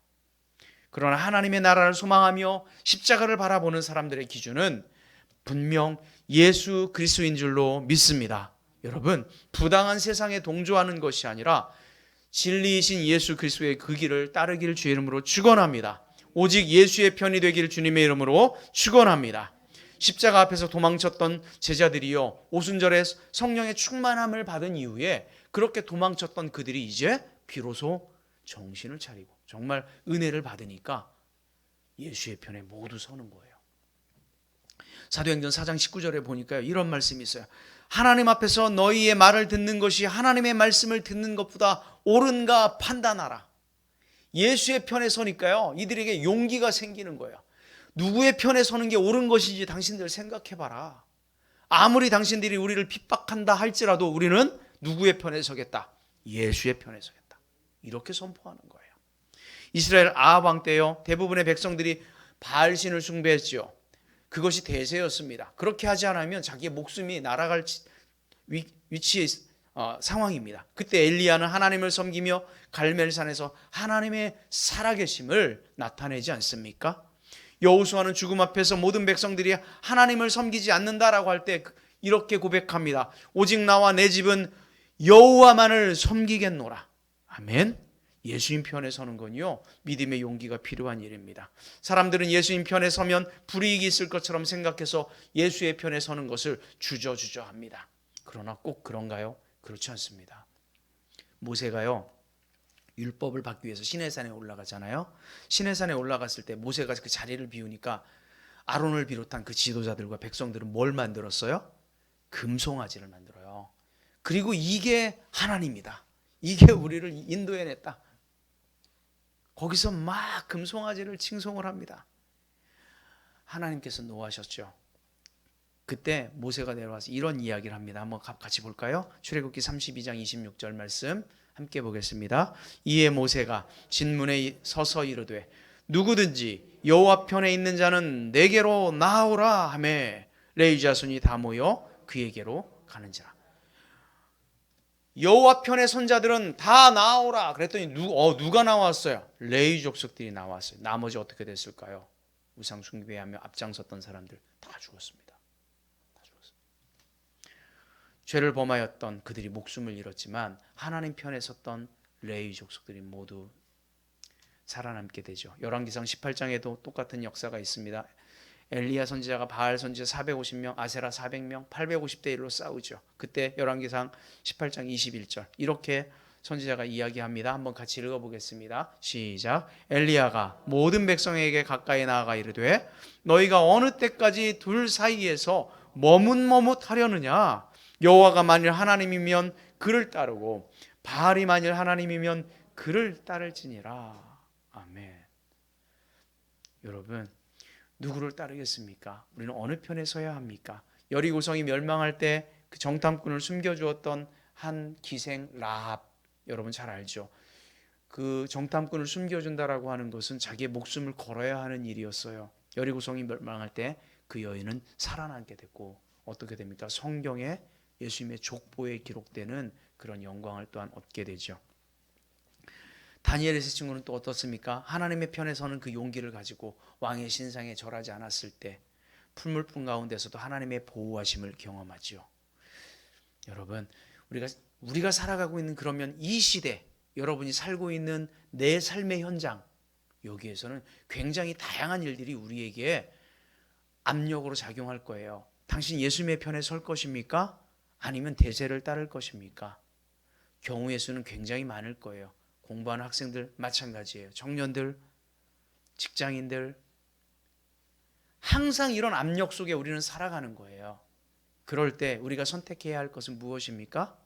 그러나 하나님의 나라를 소망하며 십자가를 바라보는 사람들의 기준은 분명 예수 그리스도인 줄로 믿습니다. 여러분, 부당한 세상에 동조하는 것이 아니라 진리이신 예수 그리스도의 그 길을 따르기를 주의 이름으로 축원합니다. 오직 예수의 편이 되기를 주님의 이름으로 축원합니다. 십자가 앞에서 도망쳤던 제자들이요, 오순절에 성령의 충만함을 받은 이후에 그렇게 도망쳤던 그들이 이제 비로소 정신을 차리고 정말 은혜를 받으니까 예수의 편에 모두 서는 거예요. 사도행전 4장 19절에 보니까 이런 말씀이 있어요. 하나님 앞에서 너희의 말을 듣는 것이 하나님의 말씀을 듣는 것보다 옳은가 판단하라. 예수의 편에 서니까요, 이들에게 용기가 생기는 거예요. 누구의 편에 서는 게 옳은 것인지 당신들 생각해봐라. 아무리 당신들이 우리를 핍박한다 할지라도 우리는 누구의 편에 서겠다? 예수의 편에 서겠다. 이렇게 선포하는 거예요. 이스라엘 아합 왕 때요, 대부분의 백성들이 바알신을 숭배했죠. 그것이 대세였습니다. 그렇게 하지 않으면 자기의 목숨이 날아갈 위치의 상황입니다. 그때 엘리야는 하나님을 섬기며 갈멜산에서 하나님의 살아계심을 나타내지 않습니까? 여호수아는 죽음 앞에서 모든 백성들이 하나님을 섬기지 않는다라고 할 때 이렇게 고백합니다. 오직 나와 내 집은 여호와만을 섬기겠노라. 아멘. 예수님 편에 서는 건요, 믿음의 용기가 필요한 일입니다. 사람들은 예수님 편에 서면 불이익이 있을 것처럼 생각해서 예수의 편에 서는 것을 주저합니다. 그러나 꼭 그런가요? 그렇지 않습니다. 모세가요, 율법을 받기 위해서 시내산에 올라가잖아요. 시내산에 올라갔을 때 모세가 그 자리를 비우니까 아론을 비롯한 그 지도자들과 백성들은 뭘 만들었어요? 금송아지를 만들어요. 그리고 이게 하나님이다. 이게 우리를 인도해냈다. 거기서 막 금송아지를 칭송을 합니다. 하나님께서 노하셨죠. 그때 모세가 내려와서 이런 이야기를 합니다. 한번 같이 볼까요? 출애굽기 32장 26절 말씀 함께 보겠습니다. 이에 모세가 진문에 서서 이르되 누구든지 여호와 편에 있는 자는 내게로 나오라 하매 레위 자손이 다 모여 그에게로 가는지라. 여호와 편의 선자들은 다 나오라 그랬더니 누가 나왔어요? 레위 족속들이 나왔어요. 나머지 어떻게 됐을까요? 우상 숭배하며 앞장섰던 사람들 다 죽었습니다. 다 죽었어요. 죄를 범하였던 그들이 목숨을 잃었지만 하나님 편에 섰던 레위 족속들이 모두 살아남게 되죠. 열왕기상 18장에도 똑같은 역사가 있습니다. 엘리야 선지자가 바알 선지자 450명, 아세라 400명, 850대 1로 싸우죠. 그때 열왕기상 18장 21절 이렇게 선지자가 이야기합니다. 한번 같이 읽어보겠습니다. 시작. 엘리야가 모든 백성에게 가까이 나아가 이르되 너희가 어느 때까지 둘 사이에서 머뭇머뭇하려느냐. 여호와가 만일 하나님이면 그를 따르고 바알이 만일 하나님이면 그를 따를지니라. 아멘. 여러분 누구를 따르겠습니까? 우리는 어느 편에 서야 합니까? 여리고성이 멸망할 때 그 정탐꾼을 숨겨주었던 한 기생 라합 여러분 잘 알죠? 그 정탐꾼을 숨겨준다라고 하는 것은 자기의 목숨을 걸어야 하는 일이었어요. 여리고성이 멸망할 때 그 여인은 살아나게 됐고 어떻게 됩니까? 성경에 예수님의 족보에 기록되는 그런 영광을 또한 얻게 되죠. 다니엘의 세 친구는 또 어떻습니까? 하나님의 편에 서는 그 용기를 가지고 왕의 신상에 절하지 않았을 때 풀물품 가운데서도 하나님의 보호하심을 경험하죠. 여러분 우리가 살아가고 있는 그러면 이 시대 여러분이 살고 있는 내 삶의 현장 여기에서는 굉장히 다양한 일들이 우리에게 압력으로 작용할 거예요. 당신 예수님의 편에 설 것입니까? 아니면 대세를 따를 것입니까? 경우의 수는 굉장히 많을 거예요. 공부하는 학생들 마찬가지예요. 청년들, 직장인들 항상 이런 압력 속에 우리는 살아가는 거예요. 그럴 때 우리가 선택해야 할 것은 무엇입니까?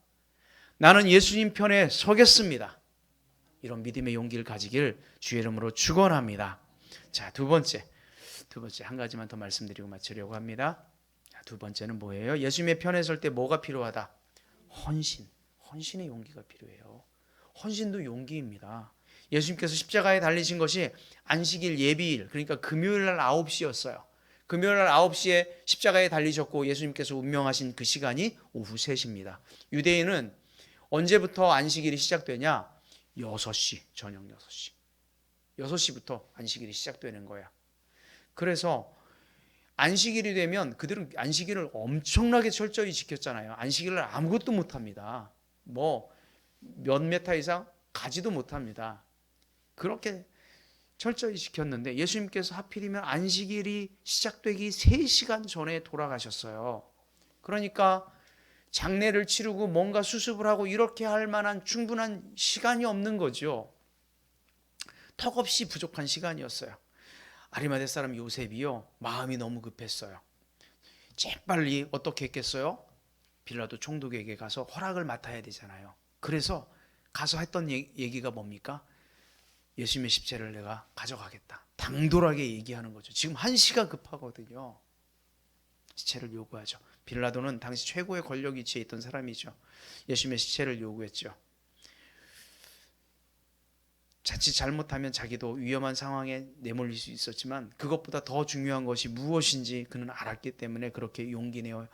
나는 예수님 편에 서겠습니다. 이런 믿음의 용기를 가지길 주의 이름으로 축원합니다. 자, 두 번째 한 가지만 더 말씀드리고 마치려고 합니다. 자, 두 번째는 뭐예요? 예수님의 편에 설 때 뭐가 필요하다? 헌신의 용기가 필요해요. 헌신도 용기입니다. 예수님께서 십자가에 달리신 것이 안식일 예비일 그러니까 금요일 날 9시였어요. 금요일 날 9시에 십자가에 달리셨고 예수님께서 운명하신 그 시간이 오후 3시입니다. 유대인은 언제부터 안식일이 시작되냐? 6시, 저녁 6시. 6시부터 안식일이 시작되는 거야. 그래서 안식일이 되면 그들은 안식일을 엄청나게 철저히 지켰잖아요. 안식일을 아무것도 못합니다. 몇 메타 이상 가지도 못합니다. 그렇게 철저히 지켰는데 예수님께서 하필이면 안식일이 시작되기 3시간 전에 돌아가셨어요. 그러니까 장례를 치르고 뭔가 수습을 하고 이렇게 할 만한 충분한 시간이 없는 거죠. 턱없이 부족한 시간이었어요. 아리마대 사람 요셉이요 마음이 너무 급했어요. 재빨리 어떻게 했겠어요? 빌라도 총독에게 가서 허락을 맡아야 되잖아요. 그래서 가서 했던 얘기가 뭡니까? 예수님의 십자를 내가 가져가겠다. 당돌하게 얘기하는 거죠. 지금 1시가 급하거든요. 시체를 요구하죠. 빌라도는 당시 최고의 권력 위치에 있던 사람이죠. 예수님의 시체를 요구했죠. 자칫 잘못하면 자기도 위험한 상황에 내몰릴 수 있었지만 그것보다 더 중요한 것이 무엇인지 그는 알았기 때문에 그렇게 용기 내어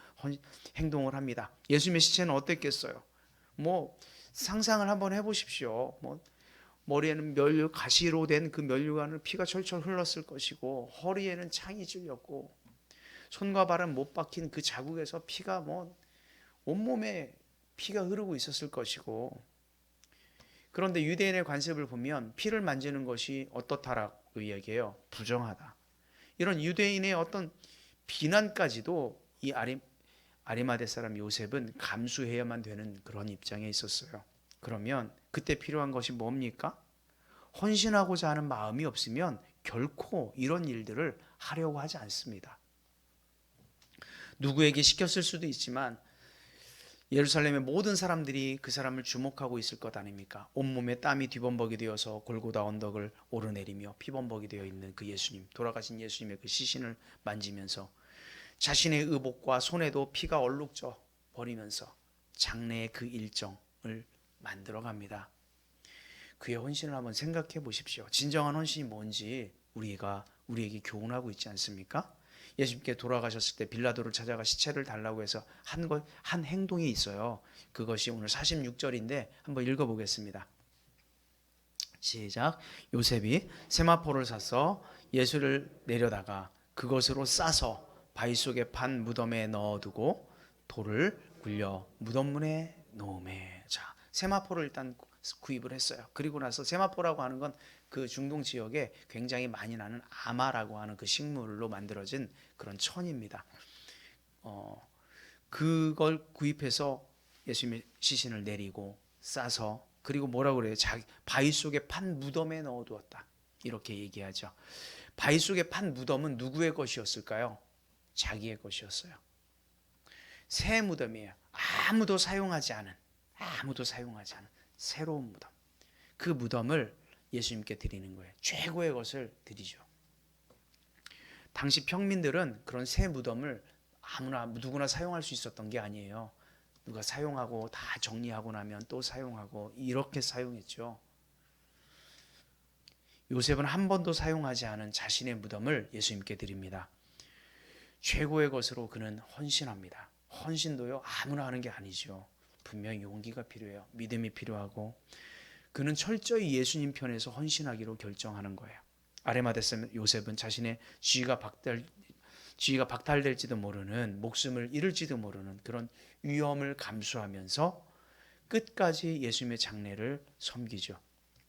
행동을 합니다. 예수님의 시체는 어땠겠어요? 상상을 한번 해보십시오. 머리에는 가시로 된 그 면류관을 피가 철철 흘렀을 것이고 허리에는 창이 찔렸고 손과 발은 못 박힌 그 자국에서 피가 온몸에 피가 흐르고 있었을 것이고 그런데 유대인의 관습을 보면 피를 만지는 것이 어떻다라고 이야기해요. 부정하다. 이런 유대인의 어떤 비난까지도 이 아리마대 사람 요셉은 감수해야만 되는 그런 입장에 있었어요. 그러면 그때 필요한 것이 뭡니까? 헌신하고자 하는 마음이 없으면 결코 이런 일들을 하려고 하지 않습니다. 누구에게 시켰을 수도 있지만 예루살렘의 모든 사람들이 그 사람을 주목하고 있을 것 아닙니까? 온몸에 땀이 뒤범벅이 되어서 골고다 언덕을 오르내리며 피범벅이 되어 있는 그 예수님, 돌아가신 예수님의 그 시신을 만지면서 자신의 의복과 손에도 피가 얼룩져 버리면서 장례의 그 일정을 만들어 갑니다. 그의 헌신을 한번 생각해 보십시오. 진정한 헌신이 뭔지 우리에게 교훈하고 있지 않습니까? 예수님께 돌아가셨을 때 빌라도를 찾아가 시체를 달라고 해서 한 행동이 있어요. 그것이 오늘 46절인데 한번 읽어보겠습니다. 시작. 요셉이 세마포를 사서 예수를 내려다가 그것으로 싸서 바위 속에 판 무덤에 넣어두고 돌을 굴려 무덤문에 놓으매. 자, 세마포를 일단 구입을 했어요. 그리고 나서 세마포라고 하는 건 그 중동 지역에 굉장히 많이 나는 아마라고 하는 그 식물로 만들어진 그런 천입니다. 그걸 구입해서 예수님의 시신을 내리고 싸서 그리고 뭐라고 그래요? 바위 속에 판 무덤에 넣어두었다. 이렇게 얘기하죠. 바위 속에 판 무덤은 누구의 것이었을까요? 자기의 것이었어요. 새 무덤이에요. 아무도 사용하지 않은 새로운 무덤. 그 무덤을 예수님께 드리는 거예요. 최고의 것을 드리죠. 당시 평민들은 그런 새 무덤을 누구나 사용할 수 있었던 게 아니에요. 누가 사용하고 다 정리하고 나면 또 사용하고 이렇게 사용했죠. 요셉은 한 번도 사용하지 않은 자신의 무덤을 예수님께 드립니다. 최고의 것으로 그는 헌신합니다. 헌신도요, 아무나 하는 게 아니죠. 분명히 용기가 필요해요. 믿음이 필요하고 그는 철저히 예수님 편에서 헌신하기로 결정하는 거예요. 아레마데스 요셉은 자신의 지위가 박탈될지도 모르는, 목숨을 잃을지도 모르는 그런 위험을 감수하면서 끝까지 예수님의 장례를 섬기죠.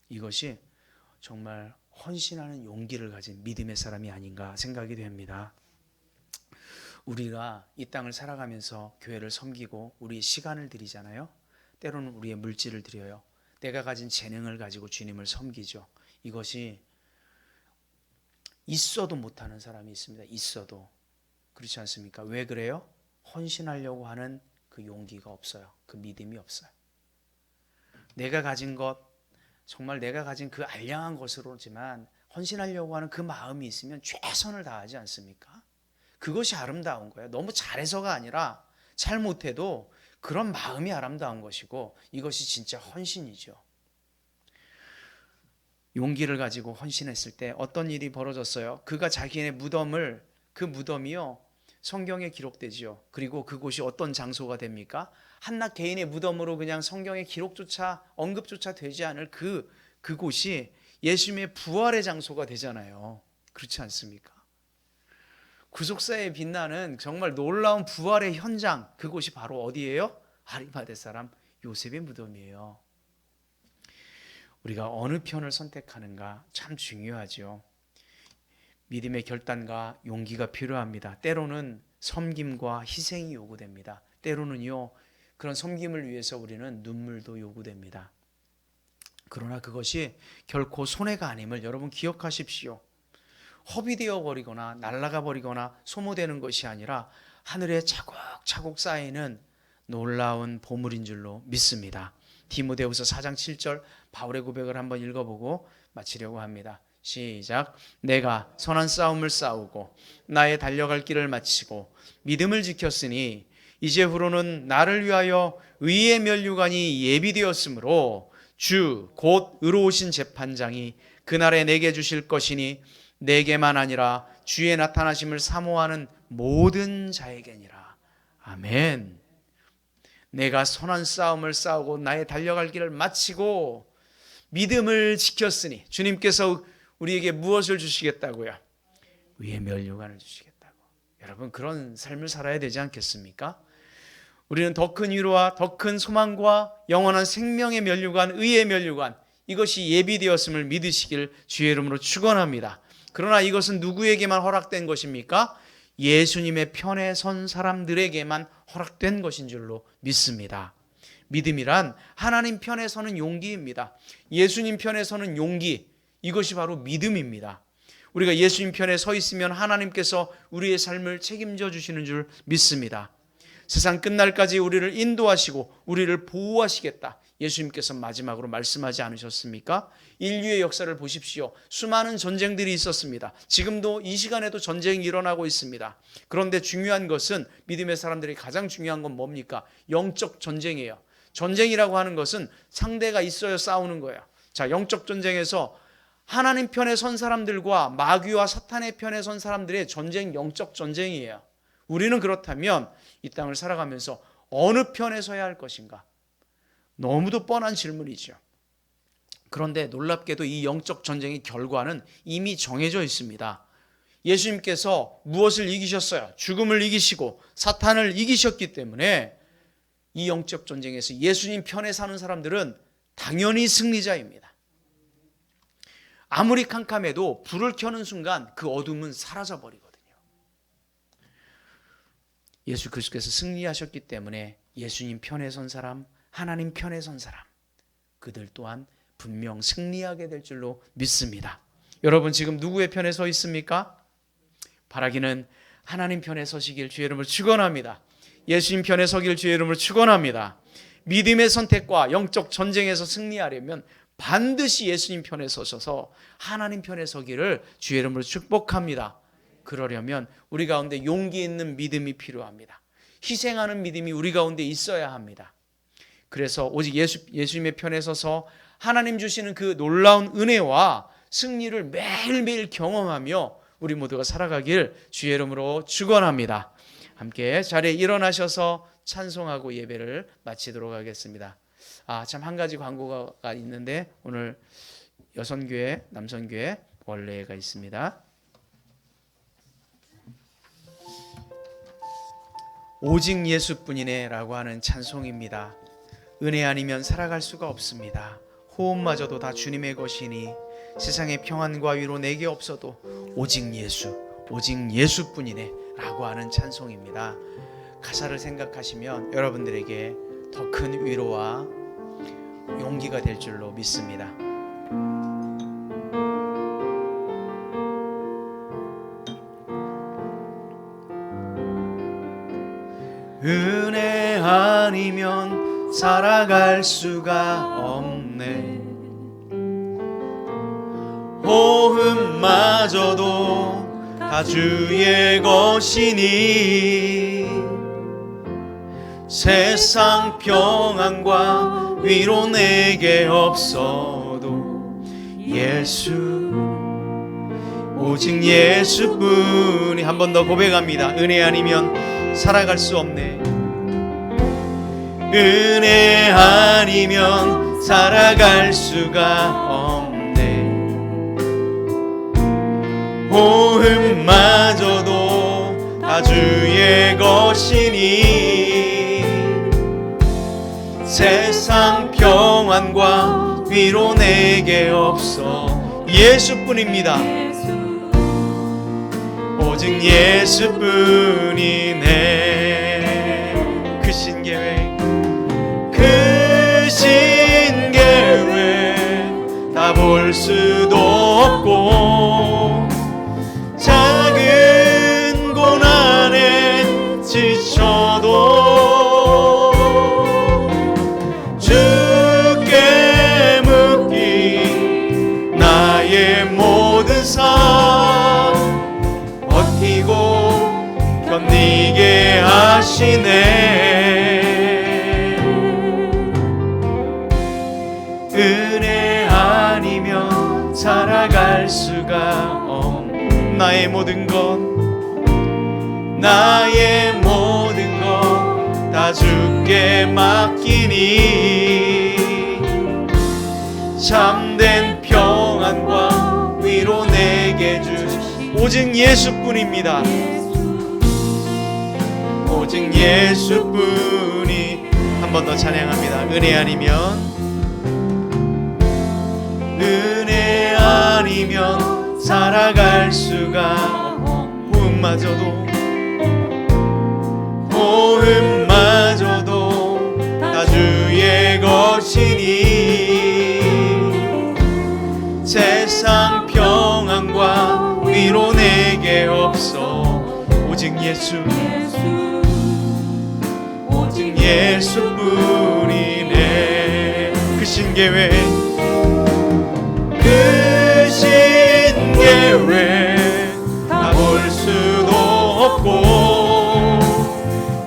이것이 정말 헌신하는 용기를 가진 믿음의 사람이 아닌가 생각이 됩니다. 우리가 이 땅을 살아가면서 교회를 섬기고 우리의 시간을 드리잖아요. 때로는 우리의 물질을 드려요. 내가 가진 재능을 가지고 주님을 섬기죠. 이것이 있어도 못하는 사람이 있습니다. 있어도. 그렇지 않습니까? 왜 그래요? 헌신하려고 하는 그 용기가 없어요. 그 믿음이 없어요. 내가 가진 것, 정말 내가 가진 그 알량한 것으로지만 헌신하려고 하는 그 마음이 있으면 최선을 다하지 않습니까? 그것이 아름다운 거예요. 너무 잘해서가 아니라 잘 못해도 그런 마음이 아름다운 것이고 이것이 진짜 헌신이죠. 용기를 가지고 헌신했을 때 어떤 일이 벌어졌어요? 그가 자기의 무덤을, 그 무덤이요 성경에 기록되지요. 그리고 그곳이 어떤 장소가 됩니까? 한낱 개인의 무덤으로 그냥 성경의 기록조차 언급조차 되지 않을 그곳이 예수님의 부활의 장소가 되잖아요. 그렇지 않습니까? 구속사에 빛나는 정말 놀라운 부활의 현장, 그곳이 바로 어디예요? 아리마대 사람 요셉의 무덤이에요. 우리가 어느 편을 선택하는가 참 중요하죠. 믿음의 결단과 용기가 필요합니다. 때로는 섬김과 희생이 요구됩니다. 때로는요, 그런 섬김을 위해서 우리는 눈물도 요구됩니다. 그러나 그것이 결코 손해가 아님을 여러분 기억하십시오. 허비되어 버리거나 날아가 버리거나 소모되는 것이 아니라 하늘에 차곡차곡 쌓이는 놀라운 보물인 줄로 믿습니다. 디모데후서 4장 7절 바울의 고백을 한번 읽어보고 마치려고 합니다. 시작. 내가 선한 싸움을 싸우고 나의 달려갈 길을 마치고 믿음을 지켰으니 이제후로는 나를 위하여 의의 면류관이 예비되었으므로 주 곧 의로우신 재판장이 그날에 내게 주실 것이니 내게만 아니라 주의 나타나심을 사모하는 모든 자에게니라. 아멘. 내가 선한 싸움을 싸우고 나의 달려갈 길을 마치고 믿음을 지켰으니 주님께서 우리에게 무엇을 주시겠다고요? 의의 면류관을 주시겠다고. 여러분 그런 삶을 살아야 되지 않겠습니까? 우리는 더 큰 위로와 더 큰 소망과 영원한 생명의 면류관, 의의 면류관, 이것이 예비되었음을 믿으시길 주의 이름으로 축원합니다. 그러나 이것은 누구에게만 허락된 것입니까? 예수님의 편에 선 사람들에게만 허락된 것인 줄로 믿습니다. 믿음이란 하나님 편에 서는 용기입니다. 예수님 편에 서는 용기, 이것이 바로 믿음입니다. 우리가 예수님 편에 서 있으면 하나님께서 우리의 삶을 책임져 주시는 줄 믿습니다. 세상 끝날까지 우리를 인도하시고 우리를 보호하시겠다. 예수님께서 마지막으로 말씀하지 않으셨습니까? 인류의 역사를 보십시오. 수많은 전쟁들이 있었습니다. 지금도 이 시간에도 전쟁이 일어나고 있습니다. 그런데 중요한 것은, 믿음의 사람들이 가장 중요한 건 뭡니까? 영적 전쟁이에요. 전쟁이라고 하는 것은 상대가 있어야 싸우는 거예요. 자, 영적 전쟁에서 하나님 편에 선 사람들과 마귀와 사탄의 편에 선 사람들의 전쟁, 영적 전쟁이에요. 우리는 그렇다면 이 땅을 살아가면서 어느 편에 서야 할 것인가? 너무도 뻔한 질문이죠. 그런데 놀랍게도 이 영적 전쟁의 결과는 이미 정해져 있습니다. 예수님께서 무엇을 이기셨어요? 죽음을 이기시고 사탄을 이기셨기 때문에 이 영적 전쟁에서 예수님 편에 사는 사람들은 당연히 승리자입니다. 아무리 캄캄해도 불을 켜는 순간 그 어둠은 사라져 버리거든요. 예수 그리스도께서 승리하셨기 때문에 예수님 편에 선 사람, 하나님 편에 선 사람, 그들 또한 분명 승리하게 될 줄로 믿습니다. 여러분 지금 누구의 편에 서 있습니까? 바라기는 하나님 편에 서시길 주의 이름으로 축원합니다. 예수님 편에 서길 주의 이름으로 축원합니다. 믿음의 선택과 영적 전쟁에서 승리하려면 반드시 예수님 편에 서셔서 하나님 편에 서기를 주의 이름으로 축복합니다. 그러려면 우리 가운데 용기 있는 믿음이 필요합니다. 희생하는 믿음이 우리 가운데 있어야 합니다. 그래서 오직 예수님의 편에 서서 하나님 주시는 그 놀라운 은혜와 승리를 매일매일 경험하며 우리 모두가 살아가길 주의 이름으로 축원합니다. 함께 자리에 일어나셔서 찬송하고 예배를 마치도록 하겠습니다. 참 한 가지 광고가 있는데 오늘 여선교회, 남선교회 원래가 있습니다. 오직 예수뿐이네 라고 하는 찬송입니다. 은혜 아니면 살아갈 수가 없습니다. 호흡마저도 다 주님의 것이니 세상의 평안과 위로 내게 없어도 오직 예수뿐이네 라고 하는 찬송입니다. 가사를 생각하시면 여러분들에게 더 큰 위로와 용기가 될 줄로 믿습니다. 은혜 아니면 살아갈 수가 없네. 호흡마저도 다 주의 것이니 세상 평안과 위로 내게 없어도 오직 예수뿐이. 한 번 더 고백합니다. 은혜 아니면 살아갈 수 없네. 은혜 아니면 살아갈 수가 없네. 호흡마저도 다 주의 것이니 세상 평안과 위로 내게 없어 예수뿐입니다. 오직 예수뿐이네. 크신 계획 다 볼 수도 없고 작은 고난에 지쳐도 주께 묶인 나의 모든 삶 버티고 견디게 하시네. 은혜 아니면 살아갈 수가 없는 나의 모든 것 다 주께 맡기니 참된 평안과 위로 내게 주시 오직 예수뿐입니다. 오직 예수뿐이. 한 번 더 찬양합니다. 은혜 아니면 살아갈 수가 호흡마저도 다 주의 것이니 세상 평안과 위로 내게 없어 오직 예수뿐이네. 그 신계획 그 신계획 다 볼 수도 없고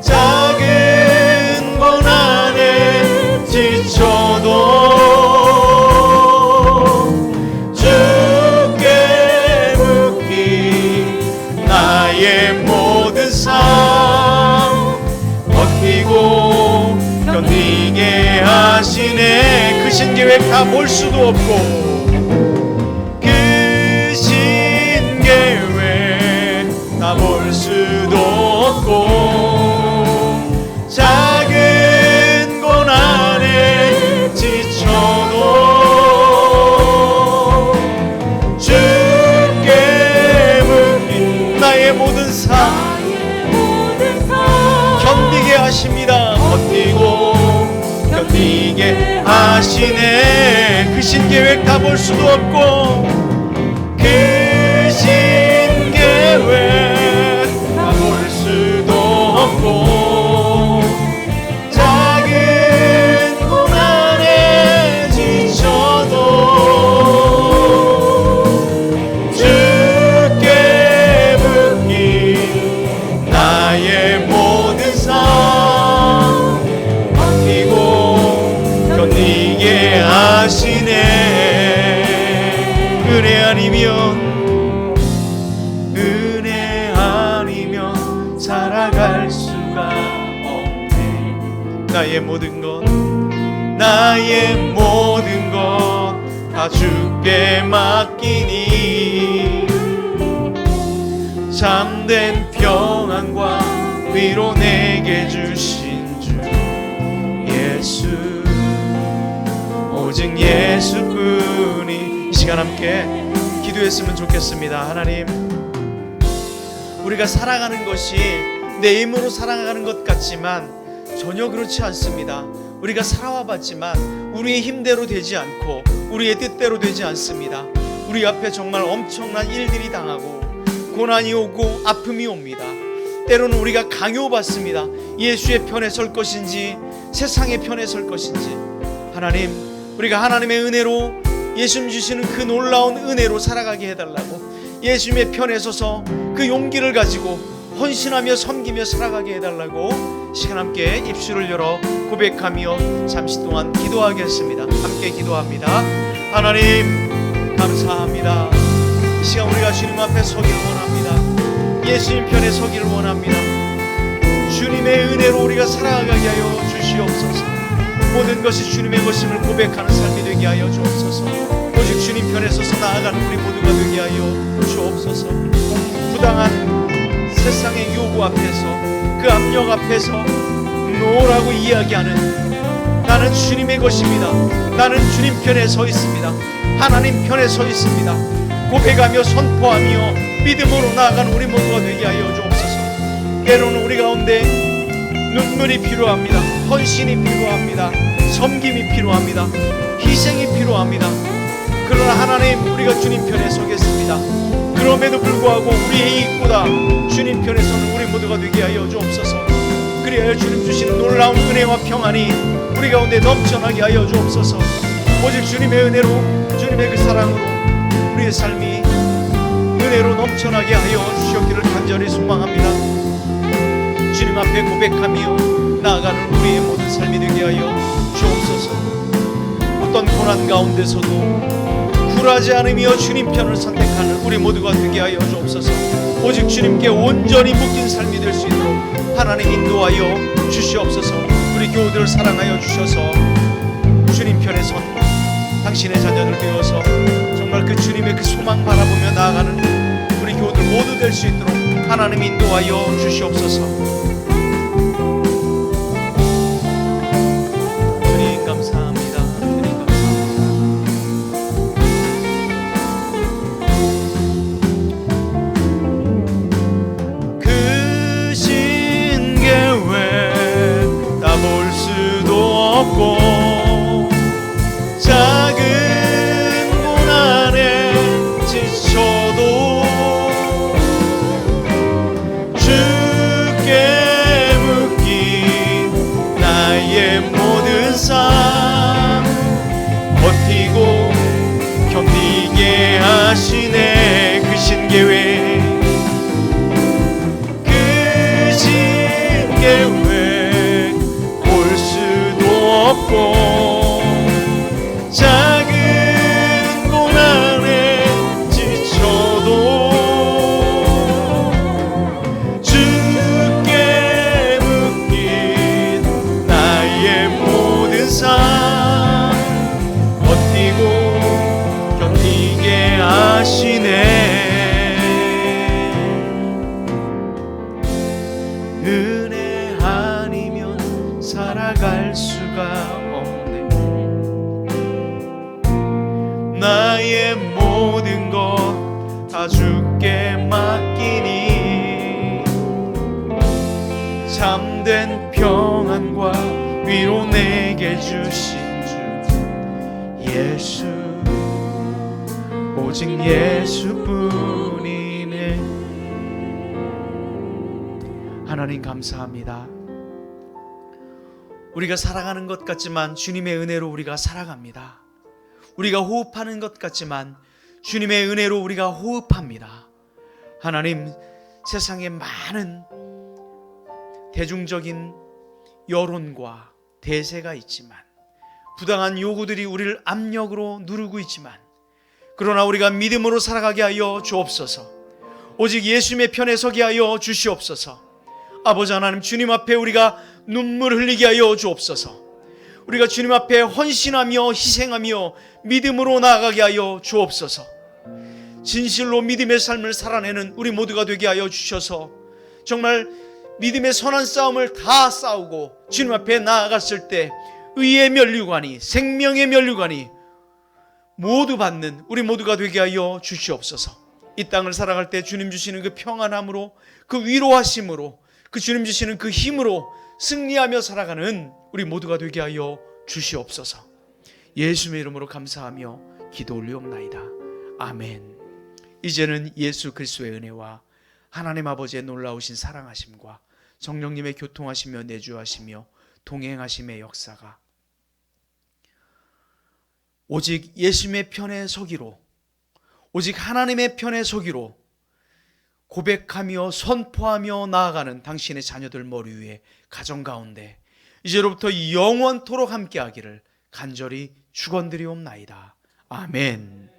작은 고난에 지쳐도 주께 묻기 나의 모든 삶 버티고 견디게 하시네. 그 신계획 다 볼 수도 없고 그 신계획 다 볼 수도 없고 작은 고난에 지쳐도 주께 묻기 나의 모든 삶 견디게 하십니다. 버티고 견디게 하시네. 그 신계획 다 볼 수도 없고 그 신계획 다 볼 수도 없고 작은 고난에 지쳐도 주께 묻기 나의 모든 삶 버티고 견디게 하시네. 은혜 아니면 살아갈 수가 없네. 나의 모든 것 다 주께 맡기니 참된 평안과 위로 내게 주신 주 예수 오직 예수뿐이. 이 시간 함께 기도했으면 좋겠습니다. 하나님, 우리가 살아가는 것이 내 힘으로 살아가는 것 같지만 전혀 그렇지 않습니다. 우리가 살아와 봤지만 우리의 힘대로 되지 않고 우리의 뜻대로 되지 않습니다. 우리 앞에 정말 엄청난 일들이 당하고 고난이 오고 아픔이 옵니다. 때로는 우리가 강요받습니다. 예수의 편에 설 것인지 세상의 편에 설 것인지. 하나님, 우리가 하나님의 은혜로 예수님 주시는 그 놀라운 은혜로 살아가게 해달라고, 예수님의 편에 서서 그 용기를 가지고 헌신하며 섬기며 살아가게 해달라고 시간 함께 입술을 열어 고백하며 잠시 동안 기도하겠습니다. 함께 기도합니다. 하나님 감사합니다. 이 시간 우리가 주님 앞에 서기를 원합니다. 예수님 편에 서기를 원합니다. 주님의 은혜로 우리가 살아가게 하여 주시옵소서. 모든 것이 주님의 것임을 고백하는 삶이 되게 하여 주옵소서. 오직 주님 편에 서서 나아가는 우리 모두가 되게 하여 주옵소서. 부당한 세상의 요구 앞에서, 그 압력 앞에서 노라고 이야기하는 나는 주님의 것입니다. 나는 주님 편에 서 있습니다. 하나님 편에 서 있습니다. 고백하며 선포하며 믿음으로 나아가는 우리 모두가 되게 하여 주옵소서. 때로는 우리 가운데 눈물이 필요합니다. 헌신이 필요합니다. 섬김이 필요합니다. 희생이 필요합니다. 그러나 하나님, 우리가 주님 편에 서겠습니다. 그럼에도 불구하고 우리의 이익보다 주님 편에 서는 우리 모두가 되게 하여 주옵소서. 그리하여 주님 주시는 놀라운 은혜와 평안이 우리 가운데 넘쳐나게 하여 주옵소서. 오직 주님의 은혜로, 주님의 그 사랑으로 우리의 삶이 은혜로 넘쳐나게 하여 주시옵기를 간절히 소망합니다. 주님 앞에 고백하며 나아가는 우리의 모든 삶이 되게 하여 주옵소서. 어떤 고난 가운데서도 굴하지 않으며 주님 편을 선택하는 우리 모두가 되게 하여 주옵소서. 오직 주님께 온전히 묶인 삶이 될 수 있도록 하나님 인도하여 주시옵소서. 우리 교우들을 사랑하여 주셔서 주님 편에 선 당신의 자녀들 되어서 정말 그 주님의 그 소망 바라보며 나아가는 우리 교우들 모두 될 수 있도록 하나님 인도하여 주시옵소서. 주님 감사합니다. 주님 감사합니다. 그 신계획 다 볼 수도 없고 작은 고난에 지쳐도 주께 묶인 하시네. 그 신계획 그 신계획 볼 수도 없고 작은 고난에 지쳐도 주께 묶인 나의 모든 삶 버티고 견디게 하시네. 은혜 아니면 살아갈 수가 없네. 나의 모든 것 다 주께 맡기니 참된 평안과 위로 내게 주신 주 예수, 오직 예수뿐이네. 하나님 감사합니다. 우리가 살아가는 것 같지만 주님의 은혜로 우리가 살아갑니다. 우리가 호흡하는 것 같지만 주님의 은혜로 우리가 호흡합니다. 하나님, 세상에 많은 대중적인 여론과 대세가 있지만, 부당한 요구들이 우리를 압력으로 누르고 있지만, 그러나 우리가 믿음으로 살아가게 하여 주옵소서. 오직 예수님의 편에 서게 하여 주시옵소서. 아버지 하나님, 주님 앞에 우리가 눈물 흘리게 하여 주옵소서. 우리가 주님 앞에 헌신하며 희생하며 믿음으로 나아가게 하여 주옵소서. 진실로 믿음의 삶을 살아내는 우리 모두가 되게 하여 주셔서 정말 믿음의 선한 싸움을 다 싸우고 주님 앞에 나아갔을 때 의의 면류관이, 생명의 면류관이 모두 받는 우리 모두가 되게 하여 주시옵소서. 이 땅을 살아갈 때 주님 주시는 그 평안함으로, 그 위로하심으로, 그 주님 주시는 그 힘으로 승리하며 살아가는 우리 모두가 되게 하여 주시옵소서. 예수의 이름으로 감사하며 기도 올리옵나이다. 아멘. 이제는 예수 그리스도의 은혜와 하나님 아버지의 놀라우신 사랑하심과 성령님의 교통하시며 내주하시며 동행하심의 역사가 오직 예수님의 편에 서기로, 오직 하나님의 편에 서기로 고백하며 선포하며 나아가는 당신의 자녀들 머리 위에, 가정 가운데 이제로부터 영원토록 함께하기를 간절히 축원드리옵나이다. 아멘.